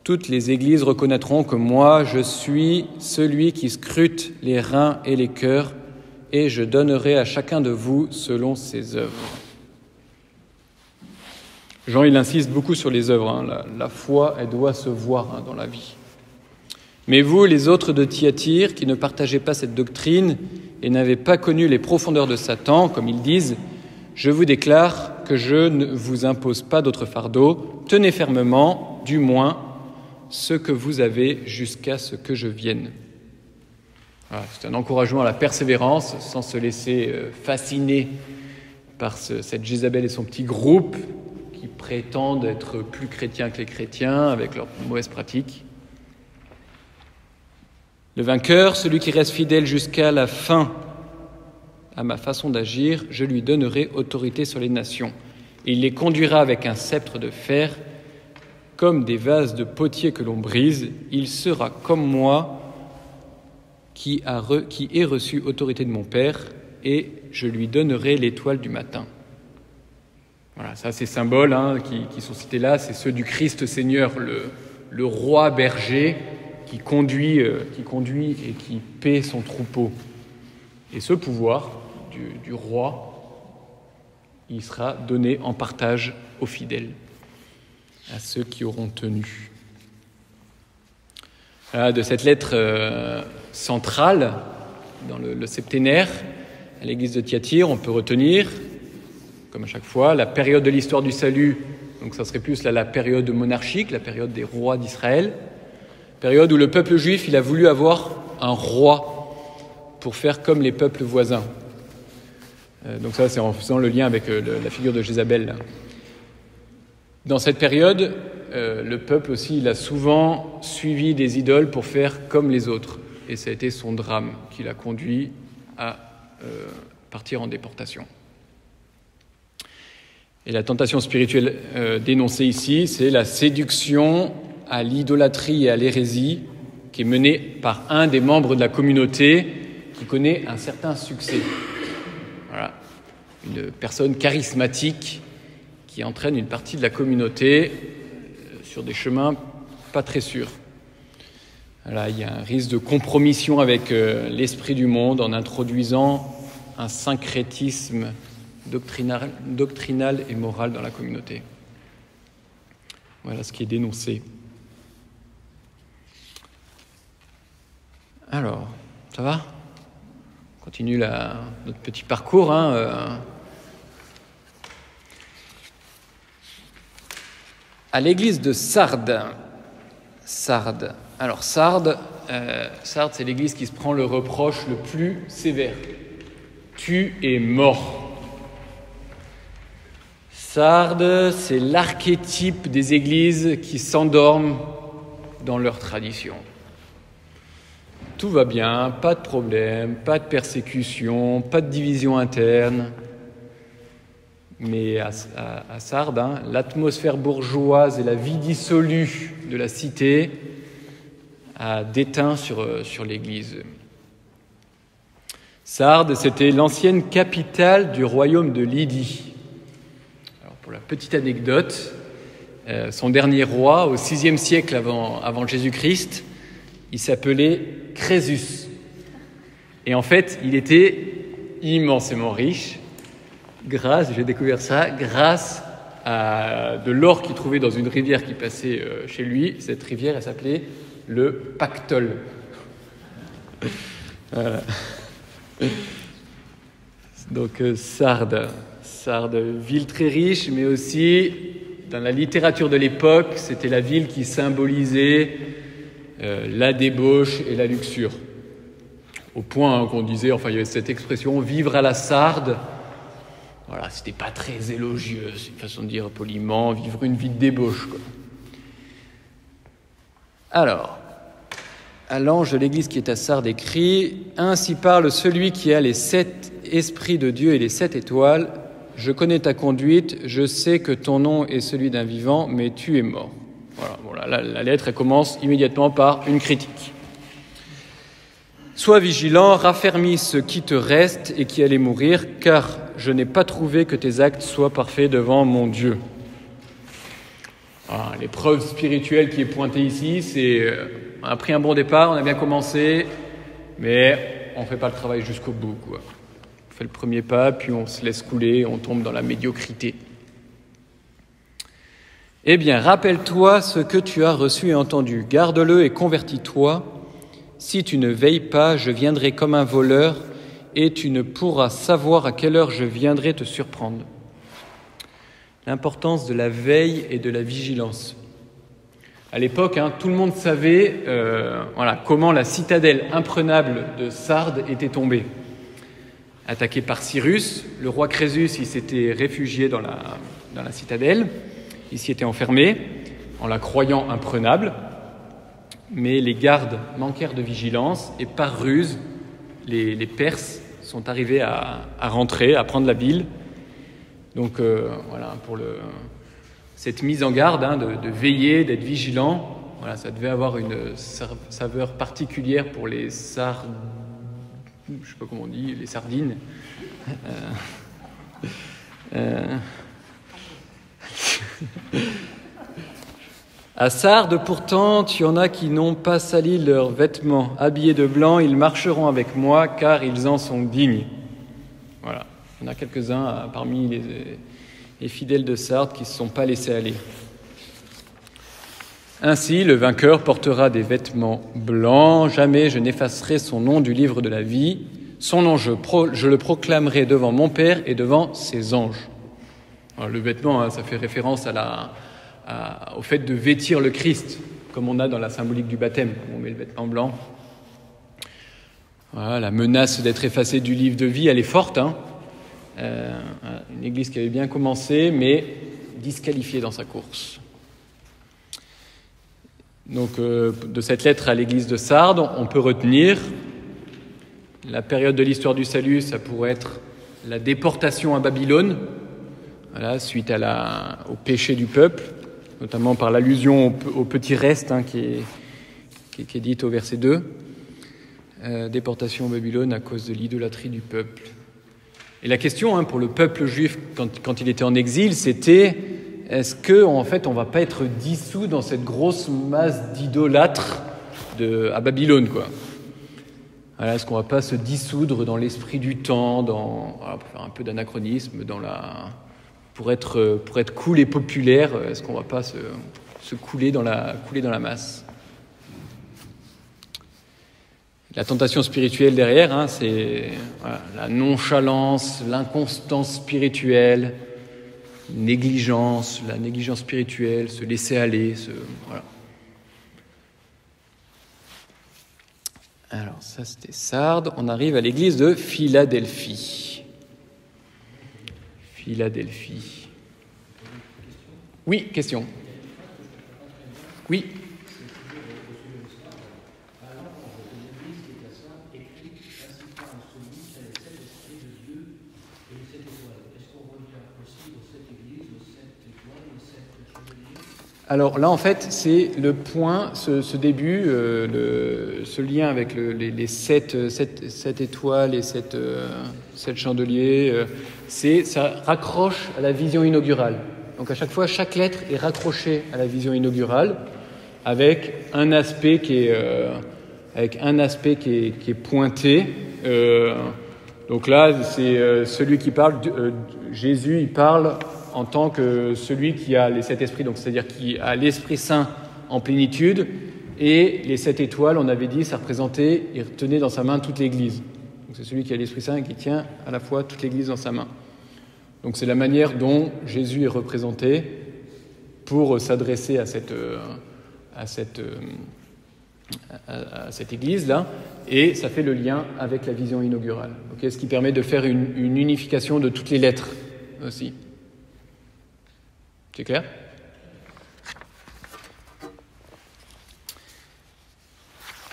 Toutes les églises reconnaîtront que moi, je suis celui qui scrute les reins et les cœurs, et je donnerai à chacun de vous selon ses œuvres. Jean, il insiste beaucoup sur les œuvres. La foi, elle doit se voir dans la vie. Mais vous, les autres de Thyatire, qui ne partagez pas cette doctrine et n'avez pas connu les profondeurs de Satan, comme ils disent, je vous déclare que je ne vous impose pas d'autre fardeau. Tenez fermement, du moins, ce que vous avez jusqu'à ce que je vienne. Voilà, c'est un encouragement à la persévérance, sans se laisser fasciner par cette Jézabel et son petit groupe qui prétendent être plus chrétiens que les chrétiens avec leurs mauvaises pratiques. Le vainqueur, celui qui reste fidèle jusqu'à la fin à ma façon d'agir, je lui donnerai autorité sur les nations. Et il les conduira avec un sceptre de fer, comme des vases de potier que l'on brise. Il sera comme moi qui ai reçu autorité de mon Père, et je lui donnerai l'étoile du matin. Voilà, ça ces symboles qui sont cités là, c'est ceux du Christ Seigneur, le roi berger qui conduit et qui paie son troupeau. Et ce pouvoir du roi, il sera donné en partage aux fidèles, à ceux qui auront tenu. Voilà, de cette lettre centrale dans le septénaire à l'église de Thyatire, on peut retenir, comme à chaque fois, la période de l'histoire du salut. Donc ça serait plus la période monarchique, la période des rois d'Israël, période où le peuple juif il a voulu avoir un roi pour faire comme les peuples voisins. Donc ça, c'est en faisant le lien avec la figure de Jézabel. Dans cette période, le peuple aussi, il a souvent suivi des idoles pour faire comme les autres. Et ça a été son drame qui l'a conduit à partir en déportation. Et la tentation spirituelle dénoncée ici, c'est la séduction à l'idolâtrie et à l'hérésie qui est menée par un des membres de la communauté qui connaît un certain succès. Voilà, une personne charismatique qui entraîne une partie de la communauté sur des chemins pas très sûrs. Voilà, il y a un risque de compromission avec l'esprit du monde en introduisant un syncrétisme doctrinal et moral dans la communauté. Voilà ce qui est dénoncé. Alors, ça va ? On continue notre petit parcours. À l'église de Sardes. Alors Sardes, c'est l'église qui se prend le reproche le plus sévère. Tu es mort. Sardes, c'est l'archétype des églises qui s'endorment dans leur tradition. Tout va bien, pas de problème, pas de persécution, pas de division interne. Mais à Sardes, l'atmosphère bourgeoise et la vie dissolue de la cité a déteint sur l'Église. Sardes, c'était l'ancienne capitale du royaume de Lydie. Alors, pour la petite anecdote, son dernier roi, au VIe siècle avant Jésus-Christ, il s'appelait Crésus. Et en fait, il était immensément riche, j'ai découvert ça, grâce à de l'or qu'il trouvait dans une rivière qui passait chez lui. Cette rivière, elle s'appelait le Pactole. Voilà. Donc Sardes, ville très riche, mais aussi, dans la littérature de l'époque, c'était la ville qui symbolisait la débauche et la luxure. Au point qu'on disait, il y avait cette expression « vivre à la Sarde ». Voilà, c'était pas très élogieux, c'est une façon de dire poliment, vivre une vie de débauche, quoi. Alors, à l'ange de l'église qui est à Sardes écrit « Ainsi parle celui qui a les 7 esprits de Dieu et les 7 étoiles. Je connais ta conduite, je sais que ton nom est celui d'un vivant, mais tu es mort. » Voilà, la lettre elle commence immédiatement par une critique. « Sois vigilant, raffermis ce qui te reste et qui allait mourir, car je n'ai pas trouvé que tes actes soient parfaits devant mon Dieu. » Voilà, l'épreuve spirituelle qui est pointée ici, c'est on a pris un bon départ, on a bien commencé, mais on ne fait pas le travail jusqu'au bout, quoi. On fait le premier pas, puis on se laisse couler, on tombe dans la médiocrité. Eh bien, rappelle-toi ce que tu as reçu et entendu, garde-le et convertis-toi. si tu ne veilles pas, je viendrai comme un voleur et tu ne pourras savoir à quelle heure je viendrai te surprendre. L'importance de la veille et de la vigilance. À l'époque, tout le monde savait comment la citadelle imprenable de Sardes était tombée. Attaqué par Cyrus, le roi Crésus il s'était réfugié dans la citadelle, il s'y était enfermé en la croyant imprenable, mais les gardes manquèrent de vigilance et par ruse, les Perses sont arrivés à rentrer, à prendre la ville. Donc pour cette mise en garde de veiller, d'être vigilant, ça devait avoir une saveur particulière pour les sardines. Je sais pas comment on dit, les sardines. À Sardes, pourtant, tu en as qui n'ont pas sali leurs vêtements. Habillés de blanc, ils marcheront avec moi, car ils en sont dignes. Voilà. Il y en a quelques-uns parmi les fidèles de Sardes qui ne se sont pas laissés aller. Ainsi, le vainqueur portera des vêtements blancs. Jamais je n'effacerai son nom du livre de la vie. Son nom, je le proclamerai devant mon Père et devant ses anges. Alors, le vêtement, ça fait référence au fait de vêtir le Christ, comme on a dans la symbolique du baptême, où on met le vêtement blanc. Voilà, la menace d'être effacé du livre de vie, elle est forte. Une église qui avait bien commencé, mais disqualifiée dans sa course. Donc, de cette lettre à l'église de Sardes, on peut retenir la période de l'histoire du salut, ça pourrait être la déportation à Babylone, suite au péché du peuple, notamment par l'allusion au petit reste qui est dite au verset 2. Déportation à Babylone à cause de l'idolâtrie du peuple. Et la question pour le peuple juif, quand il était en exil, c'était est-ce qu'en fait, on ne va pas être dissous dans cette grosse masse d'idolâtres à Babylone, quoi. Est-ce qu'on ne va pas se dissoudre dans l'esprit du temps, pour faire un peu d'anachronisme, pour être cool et populaire, est-ce qu'on ne va pas se couler dans la masse? La tentation spirituelle derrière, c'est la nonchalance, l'inconstance spirituelle, la négligence spirituelle, se laisser aller, Alors ça c'était Sardes, on arrive à l'église de Philadelphie. Oui, question. Oui. Alors là, en fait, c'est le point, ce début, ce lien avec les sept étoiles et sept chandeliers, ça raccroche à la vision inaugurale. Donc à chaque fois, chaque lettre est raccrochée à la vision inaugurale avec un aspect qui est pointé. Donc là, c'est celui qui parle, Jésus, il parle en tant que celui qui a les 7 esprits, donc c'est-à-dire qui a l'Esprit Saint en plénitude, et les 7 étoiles, on avait dit, ça représentait, il tenait dans sa main toute l'Église. Donc c'est celui qui a l'Esprit Saint et qui tient à la fois toute l'Église dans sa main. Donc c'est la manière dont Jésus est représenté pour s'adresser à cette Église-là, et ça fait le lien avec la vision inaugurale. Okay, ce qui permet de faire une unification de toutes les lettres aussi. C'est clair ?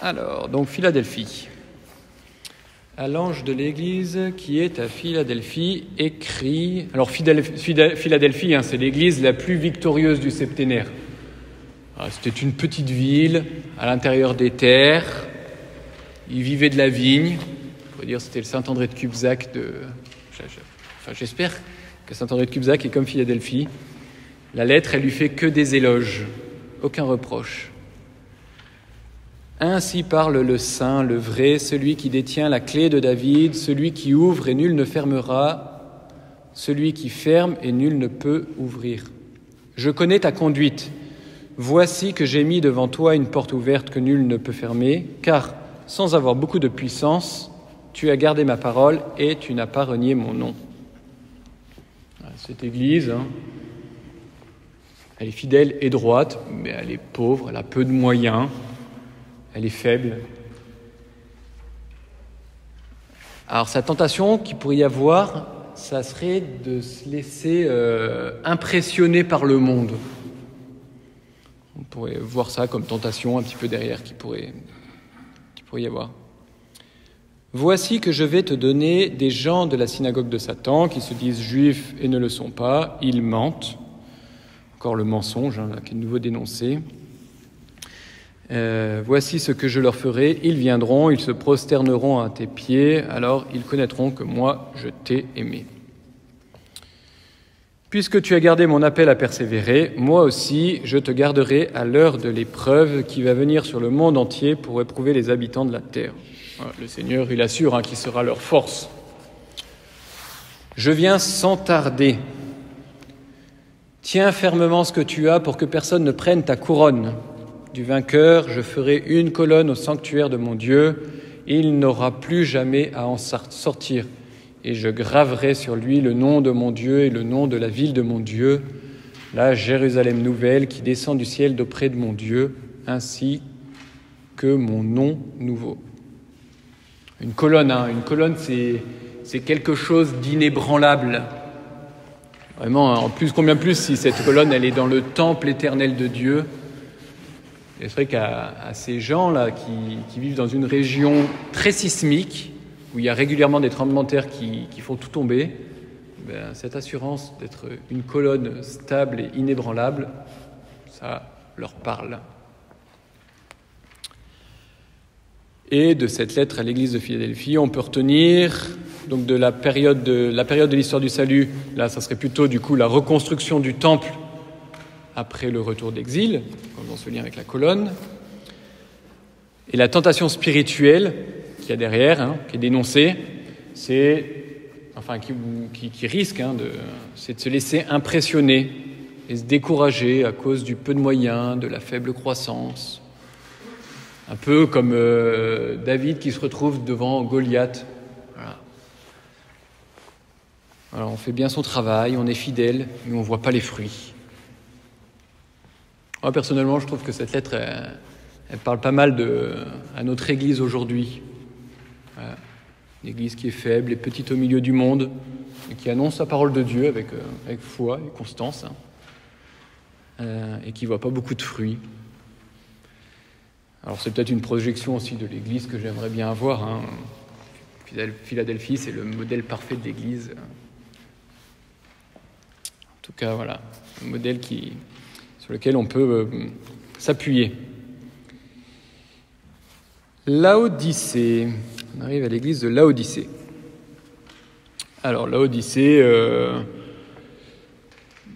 Alors, donc Philadelphie. À l'ange de l'église qui est à Philadelphie, écrit... Alors Philadelphie, c'est l'église la plus victorieuse du septénaire. Alors, c'était une petite ville à l'intérieur des terres. Ils vivaient de la vigne. On pourrait dire que c'était le Saint-André de Cubzac j'espère que Saint-André de Cubzac est comme Philadelphie. La lettre, elle lui fait que des éloges, aucun reproche. Ainsi parle le saint, le vrai, celui qui détient la clé de David, celui qui ouvre et nul ne fermera, celui qui ferme et nul ne peut ouvrir. Je connais ta conduite. Voici que j'ai mis devant toi une porte ouverte que nul ne peut fermer, car sans avoir beaucoup de puissance, tu as gardé ma parole et tu n'as pas renié mon nom. » Cette Église, elle est fidèle et droite, mais elle est pauvre, elle a peu de moyens, elle est faible. Alors sa tentation qu'il pourrait y avoir, ça serait de se laisser impressionner par le monde. On pourrait voir ça comme tentation un petit peu derrière qui pourrait y avoir. « Voici que je vais te donner des gens de la synagogue de Satan qui se disent juifs et ne le sont pas, ils mentent. » Encore le mensonge, là, qui est de nouveau dénoncé. « Voici ce que je leur ferai, ils viendront, ils se prosterneront à tes pieds, alors ils connaîtront que moi, je t'ai aimé. Puisque tu as gardé mon appel à persévérer, moi aussi, je te garderai à l'heure de l'épreuve qui va venir sur le monde entier pour éprouver les habitants de la terre. » Voilà, le Seigneur, il assure qu'il sera leur force. « Je viens sans tarder. Tiens fermement ce que tu as pour que personne ne prenne ta couronne. Du vainqueur, je ferai une colonne au sanctuaire de mon Dieu, et il n'aura plus jamais à en sortir. Et je graverai sur lui le nom de mon Dieu et le nom de la ville de mon Dieu, la Jérusalem nouvelle qui descend du ciel d'auprès de mon Dieu, ainsi que mon nom nouveau. » Une colonne, c'est quelque chose d'inébranlable. Vraiment, en plus, combien plus si cette colonne, elle est dans le temple éternel de Dieu. Et c'est vrai qu'à ces gens-là qui vivent dans une région très sismique, où il y a régulièrement des tremblements de terre qui font tout tomber, cette assurance d'être une colonne stable et inébranlable, ça leur parle. Et de cette lettre à l'église de Philadelphie, on peut retenir donc de la période de l'histoire du salut. Là, ça serait plutôt du coup la reconstruction du temple après le retour d'exil, comme dans ce lien avec la colonne, et la tentation spirituelle qu'il y a derrière, qui est dénoncée, c'est, qui risque, c'est de se laisser impressionner et se décourager à cause du peu de moyens, de la faible croissance. Un peu comme David qui se retrouve devant Goliath. Voilà. Alors on fait bien son travail, on est fidèle, mais on ne voit pas les fruits. Moi, personnellement, je trouve que cette lettre, elle parle pas mal à notre Église aujourd'hui. Voilà. Une Église qui est faible et petite au milieu du monde, et qui annonce la parole de Dieu avec foi et constance, et qui ne voit pas beaucoup de fruits. Alors c'est peut-être une projection aussi de l'Église que j'aimerais bien avoir. Philadelphie, c'est le modèle parfait de l'Église. En tout cas, voilà, un modèle sur lequel on peut s'appuyer. Laodicée. On arrive à l'église de Laodicée. Alors, Laodicée,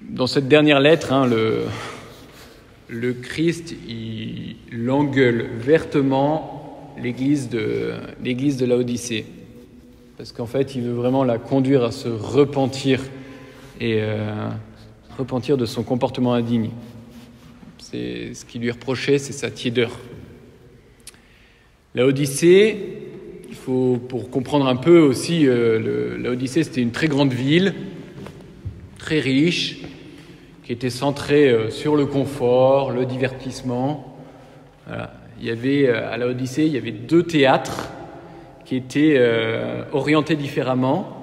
dans cette dernière lettre, le Christ, il engueule vertement l'église de Laodicée. Parce qu'en fait, il veut vraiment la conduire à se repentir et repentir de son comportement indigne. C'est ce qui lui est reproché, c'est sa tiédeur. Laodicée, pour comprendre un peu aussi, Laodicée, c'était une très grande ville, très riche, qui était centrée sur le confort, le divertissement. Voilà. À Laodicée, il y avait 2 théâtres qui étaient orientés différemment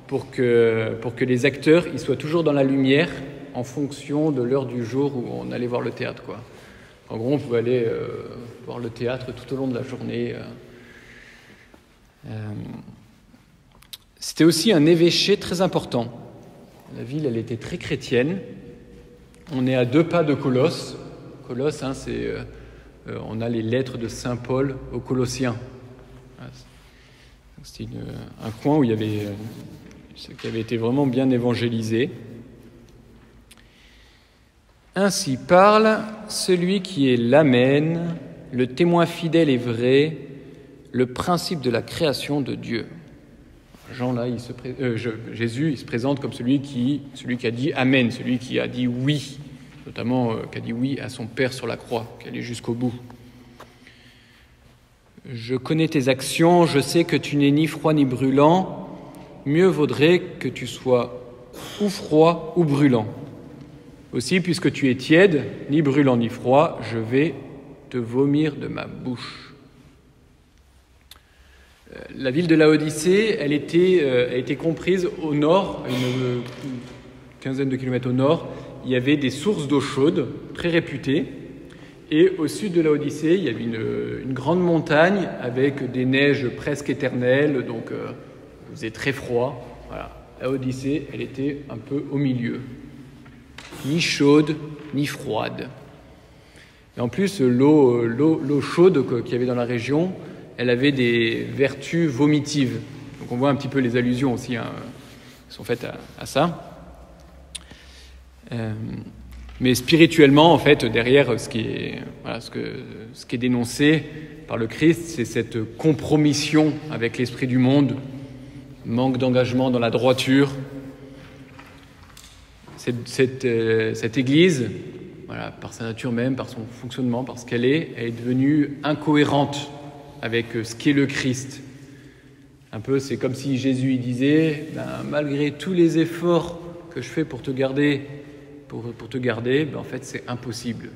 pour que les acteurs ils soient toujours dans la lumière en fonction de l'heure du jour où on allait voir le théâtre, quoi. En gros, on pouvait aller voir le théâtre tout au long de la journée. C'était aussi un évêché très important. La ville, elle était très chrétienne. On est à 2 pas de Colosse. Colosse, on a les lettres de Saint Paul aux Colossiens. C'était un coin où il y avait ce qui avait été vraiment bien évangélisé. Ainsi parle celui qui est l'Amen, le témoin fidèle et vrai, le principe de la création de Dieu. Jésus, il se présente comme celui qui a dit Amen, celui qui a dit oui, notamment qui a dit oui à son Père sur la croix, qui allait jusqu'au bout. Je connais tes actions, je sais que tu n'es ni froid ni brûlant. Mieux vaudrait que tu sois ou froid ou brûlant. Aussi, puisque tu es tiède, ni brûlant ni froid, je vais te vomir de ma bouche. La ville de Laodicée, elle était comprise au nord, à une quinzaine de kilomètres au nord. Il y avait des sources d'eau chaude, très réputées. Et au sud de Laodicée, il y avait une grande montagne avec des neiges presque éternelles, donc il faisait très froid. Voilà. Laodicée, elle était un peu au milieu. Ni chaude, ni froide. Et en plus, l'eau chaude qu'il y avait dans la région, elle avait des vertus vomitives. Donc on voit un petit peu les allusions aussi, qui sont faites à ça. Mais spirituellement, en fait, derrière ce qui est dénoncé par le Christ, c'est cette compromission avec l'esprit du monde, manque d'engagement dans la droiture. Cette Église, voilà, par sa nature même, par son fonctionnement, par ce qu'elle est devenue incohérente avec ce qu'est le Christ. Un peu, c'est comme si Jésus il disait, malgré tous les efforts que je fais pour te garder, en fait, c'est impossible.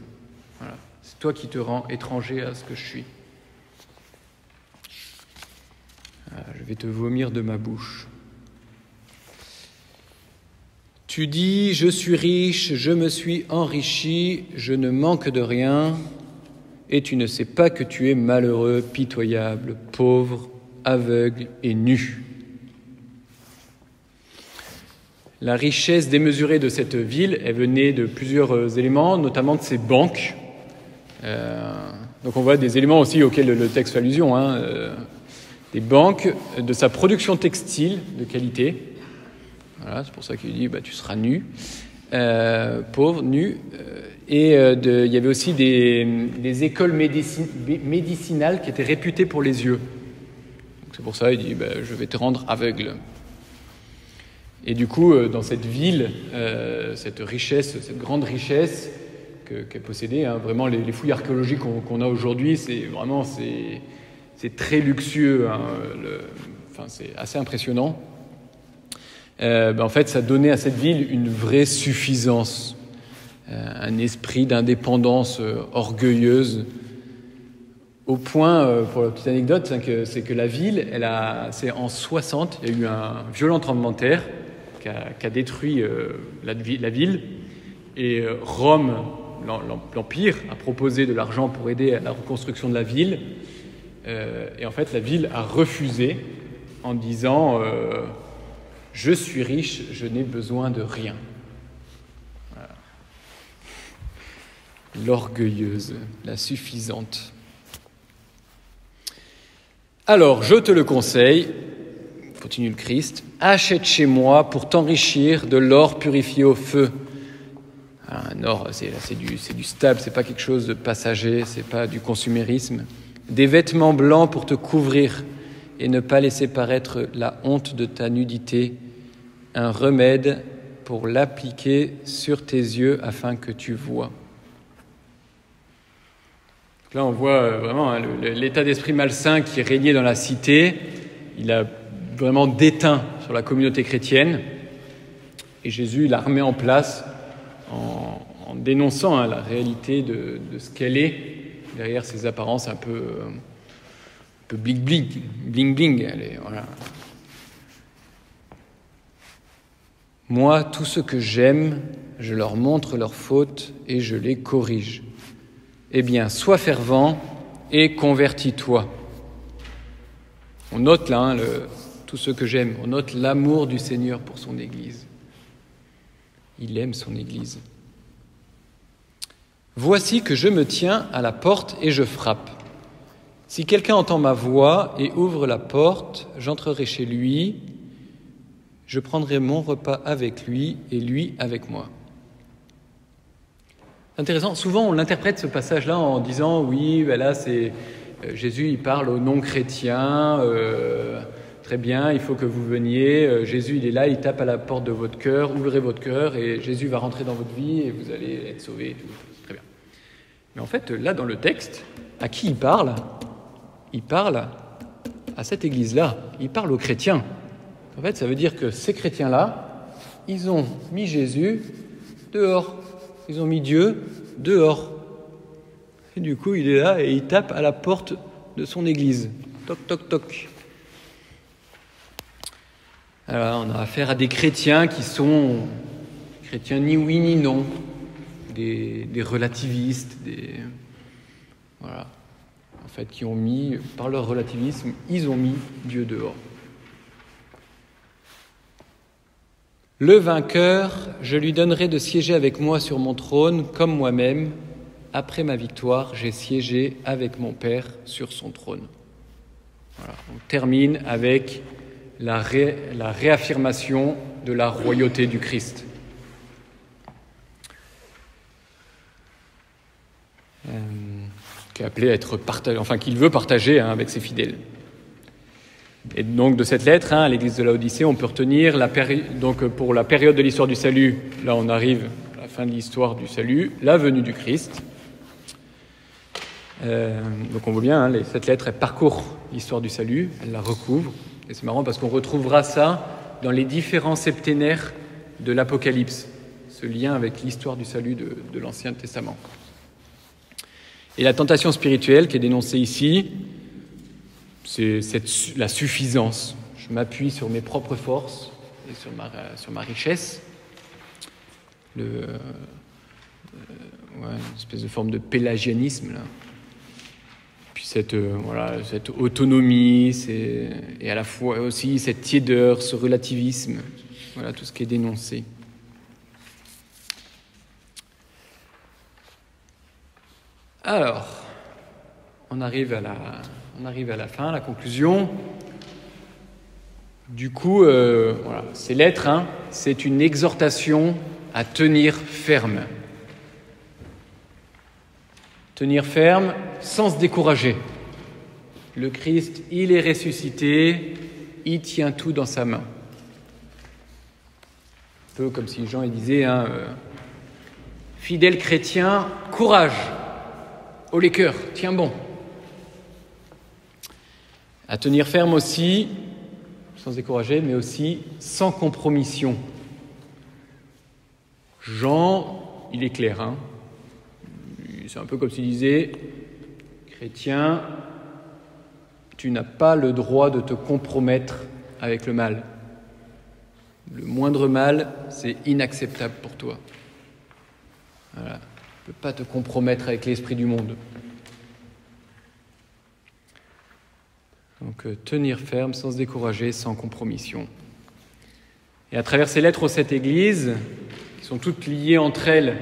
Voilà. C'est toi qui te rends étranger à ce que je suis. Je vais te vomir de ma bouche. Tu dis, je suis riche, je me suis enrichi, je ne manque de rien, et tu ne sais pas que tu es malheureux, pitoyable, pauvre, aveugle et nu. La richesse démesurée de cette ville, elle venait de plusieurs éléments, notamment de ses banques. Donc on voit des éléments aussi auxquels le texte fait allusion, des banques, de sa production textile de qualité. Voilà, c'est pour ça qu'il dit tu seras nu, pauvre, nu. Il y avait aussi des écoles médicinales qui étaient réputées pour les yeux. Donc c'est pour ça qu'il dit je vais te rendre aveugle. Et du coup, dans cette ville, cette grande richesse qu'elle possédait, vraiment les fouilles archéologiques qu'on a aujourd'hui, c'est très luxueux, c'est assez impressionnant. En fait, ça donnait à cette ville une vraie suffisance, un esprit d'indépendance orgueilleuse, au point, pour la petite anecdote, c'est que la ville, c'est en 60, il y a eu un violent tremblement de terre qui a détruit la ville, et Rome, l'Empire, a proposé de l'argent pour aider à la reconstruction de la ville, et en fait, la ville a refusé en disant je suis riche, je n'ai besoin de rien. Voilà. L'orgueilleuse, la suffisante. Alors, je te le conseille, continue le Christ, achète chez moi pour t'enrichir de l'or purifié au feu. Alors, un or, c'est du stable, c'est pas quelque chose de passager, c'est pas du consumérisme. Des vêtements blancs pour te couvrir et ne pas laisser paraître la honte de ta nudité, un remède pour l'appliquer sur tes yeux afin que tu vois. Là, on voit vraiment l'état d'esprit malsain qui régnait dans la cité. Il a vraiment déteint sur la communauté chrétienne. Et Jésus l'a remis en place en dénonçant la réalité de ce qu'elle est derrière ces apparences un peu bling-bling. Voilà. Moi, tout ce que j'aime, je leur montre leurs fautes et je les corrige. Eh bien, sois fervent et convertis-toi. On note là tout ce que j'aime. On note l'amour du Seigneur pour son Église. Il aime son Église. Voici que je me tiens à la porte et je frappe. Si quelqu'un entend ma voix et ouvre la porte, j'entrerai chez lui, je prendrai mon repas avec lui et lui avec moi. Intéressant. Souvent, on l'interprète ce passage-là en disant oui, là, c'est Jésus, il parle aux non-chrétiens. Très bien, il faut que vous veniez. Jésus, il est là, il tape à la porte de votre cœur. Ouvrez votre cœur et Jésus va rentrer dans votre vie et vous allez être sauvés. Très bien. Mais en fait, là, dans le texte, à qui il parle ? il parle à cette église-là, il parle aux chrétiens. En fait, ça veut dire que ces chrétiens-là, ils ont mis Jésus dehors. Ils ont mis Dieu dehors. Et du coup, il est là et il tape à la porte de son église. Toc, toc, toc. Alors, on a affaire à des chrétiens qui sont chrétiens ni oui ni non, des relativistes, voilà. En fait, qui ont mis, par leur relativisme, ils ont mis Dieu dehors. Le vainqueur, je lui donnerai de siéger avec moi sur mon trône, comme moi-même, après ma victoire, j'ai siégé avec mon Père sur son trône. Voilà. On termine avec la réaffirmation de la royauté du Christ. Qui est appelé à être partagé, enfin qu'il veut partager avec ses fidèles. Et donc de cette lettre à l'église de Laodicée, on peut retenir donc pour la période de l'histoire du salut, là on arrive à la fin de l'histoire du salut, la venue du Christ. Donc on voit bien, cette lettre, elle parcourt l'histoire du salut, elle la recouvre. Et c'est marrant parce qu'on retrouvera ça dans les différents septénaires de l'Apocalypse, ce lien avec l'histoire du salut de l'Ancien Testament. Et la tentation spirituelle qui est dénoncée ici, c'est la suffisance. Je m'appuie sur mes propres forces et sur ma richesse. Une espèce de forme de pélagianisme, là. Puis cette autonomie, et à la fois aussi cette tiédeur, ce relativisme, voilà tout ce qui est dénoncé. Alors, on arrive à la fin, à la conclusion. Du coup, ces lettres, c'est une exhortation à tenir ferme. Tenir ferme sans se décourager. Le Christ, il est ressuscité, il tient tout dans sa main. Un peu comme si Jean il disait, fidèle chrétien, courage, haut les cœurs, tiens bon. À tenir ferme aussi, sans se décourager, mais aussi sans compromission. Jean, il est clair, c'est un peu comme s'il disait, chrétien, tu n'as pas le droit de te compromettre avec le mal. Le moindre mal, c'est inacceptable pour toi. Voilà. Tu ne peux pas te compromettre avec l'esprit du monde. Donc, tenir ferme, sans se décourager, sans compromission. Et à travers ces lettres aux 7 églises, qui sont toutes liées entre elles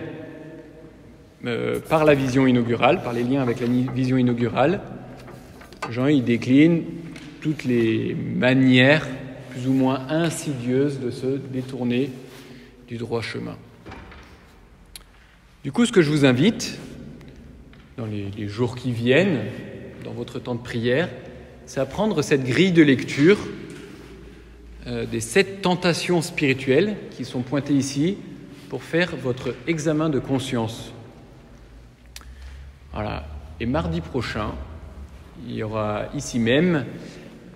par la vision inaugurale, par les liens avec la vision inaugurale, Jean il décline toutes les manières plus ou moins insidieuses de se détourner du droit chemin. Du coup, ce que je vous invite, dans les jours qui viennent, dans votre temps de prière, c'est à prendre cette grille de lecture des 7 tentations spirituelles qui sont pointées ici pour faire votre examen de conscience. Voilà. Et mardi prochain, il y aura ici même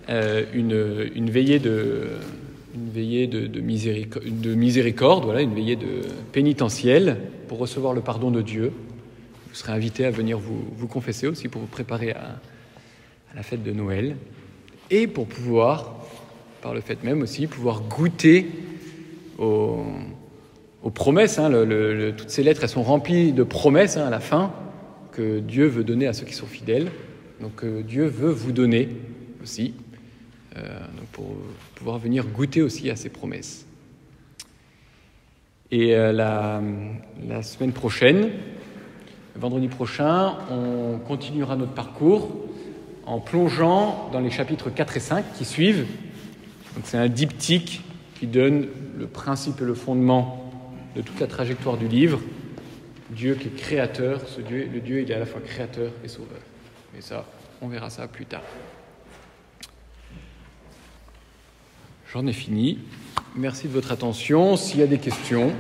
une veillée de miséricorde, voilà, une veillée de pénitentielle pour recevoir le pardon de Dieu. Vous serez invité à venir vous confesser aussi pour vous préparer à la fête de Noël et pour pouvoir, par le fait même aussi, pouvoir goûter aux promesses. Toutes ces lettres, elles sont remplies de promesses à la fin que Dieu veut donner à ceux qui sont fidèles. Donc Dieu veut vous donner aussi, donc pour pouvoir venir goûter aussi à ces promesses. Et la semaine prochaine, vendredi prochain, on continuera notre parcours en plongeant dans les chapitres 4 et 5 qui suivent. Donc c'est un diptyque qui donne le principe et le fondement de toute la trajectoire du livre. Dieu qui est créateur, le Dieu il est à la fois créateur et sauveur. Mais ça, on verra ça plus tard. J'en ai fini. Merci de votre attention. S'il y a des questions...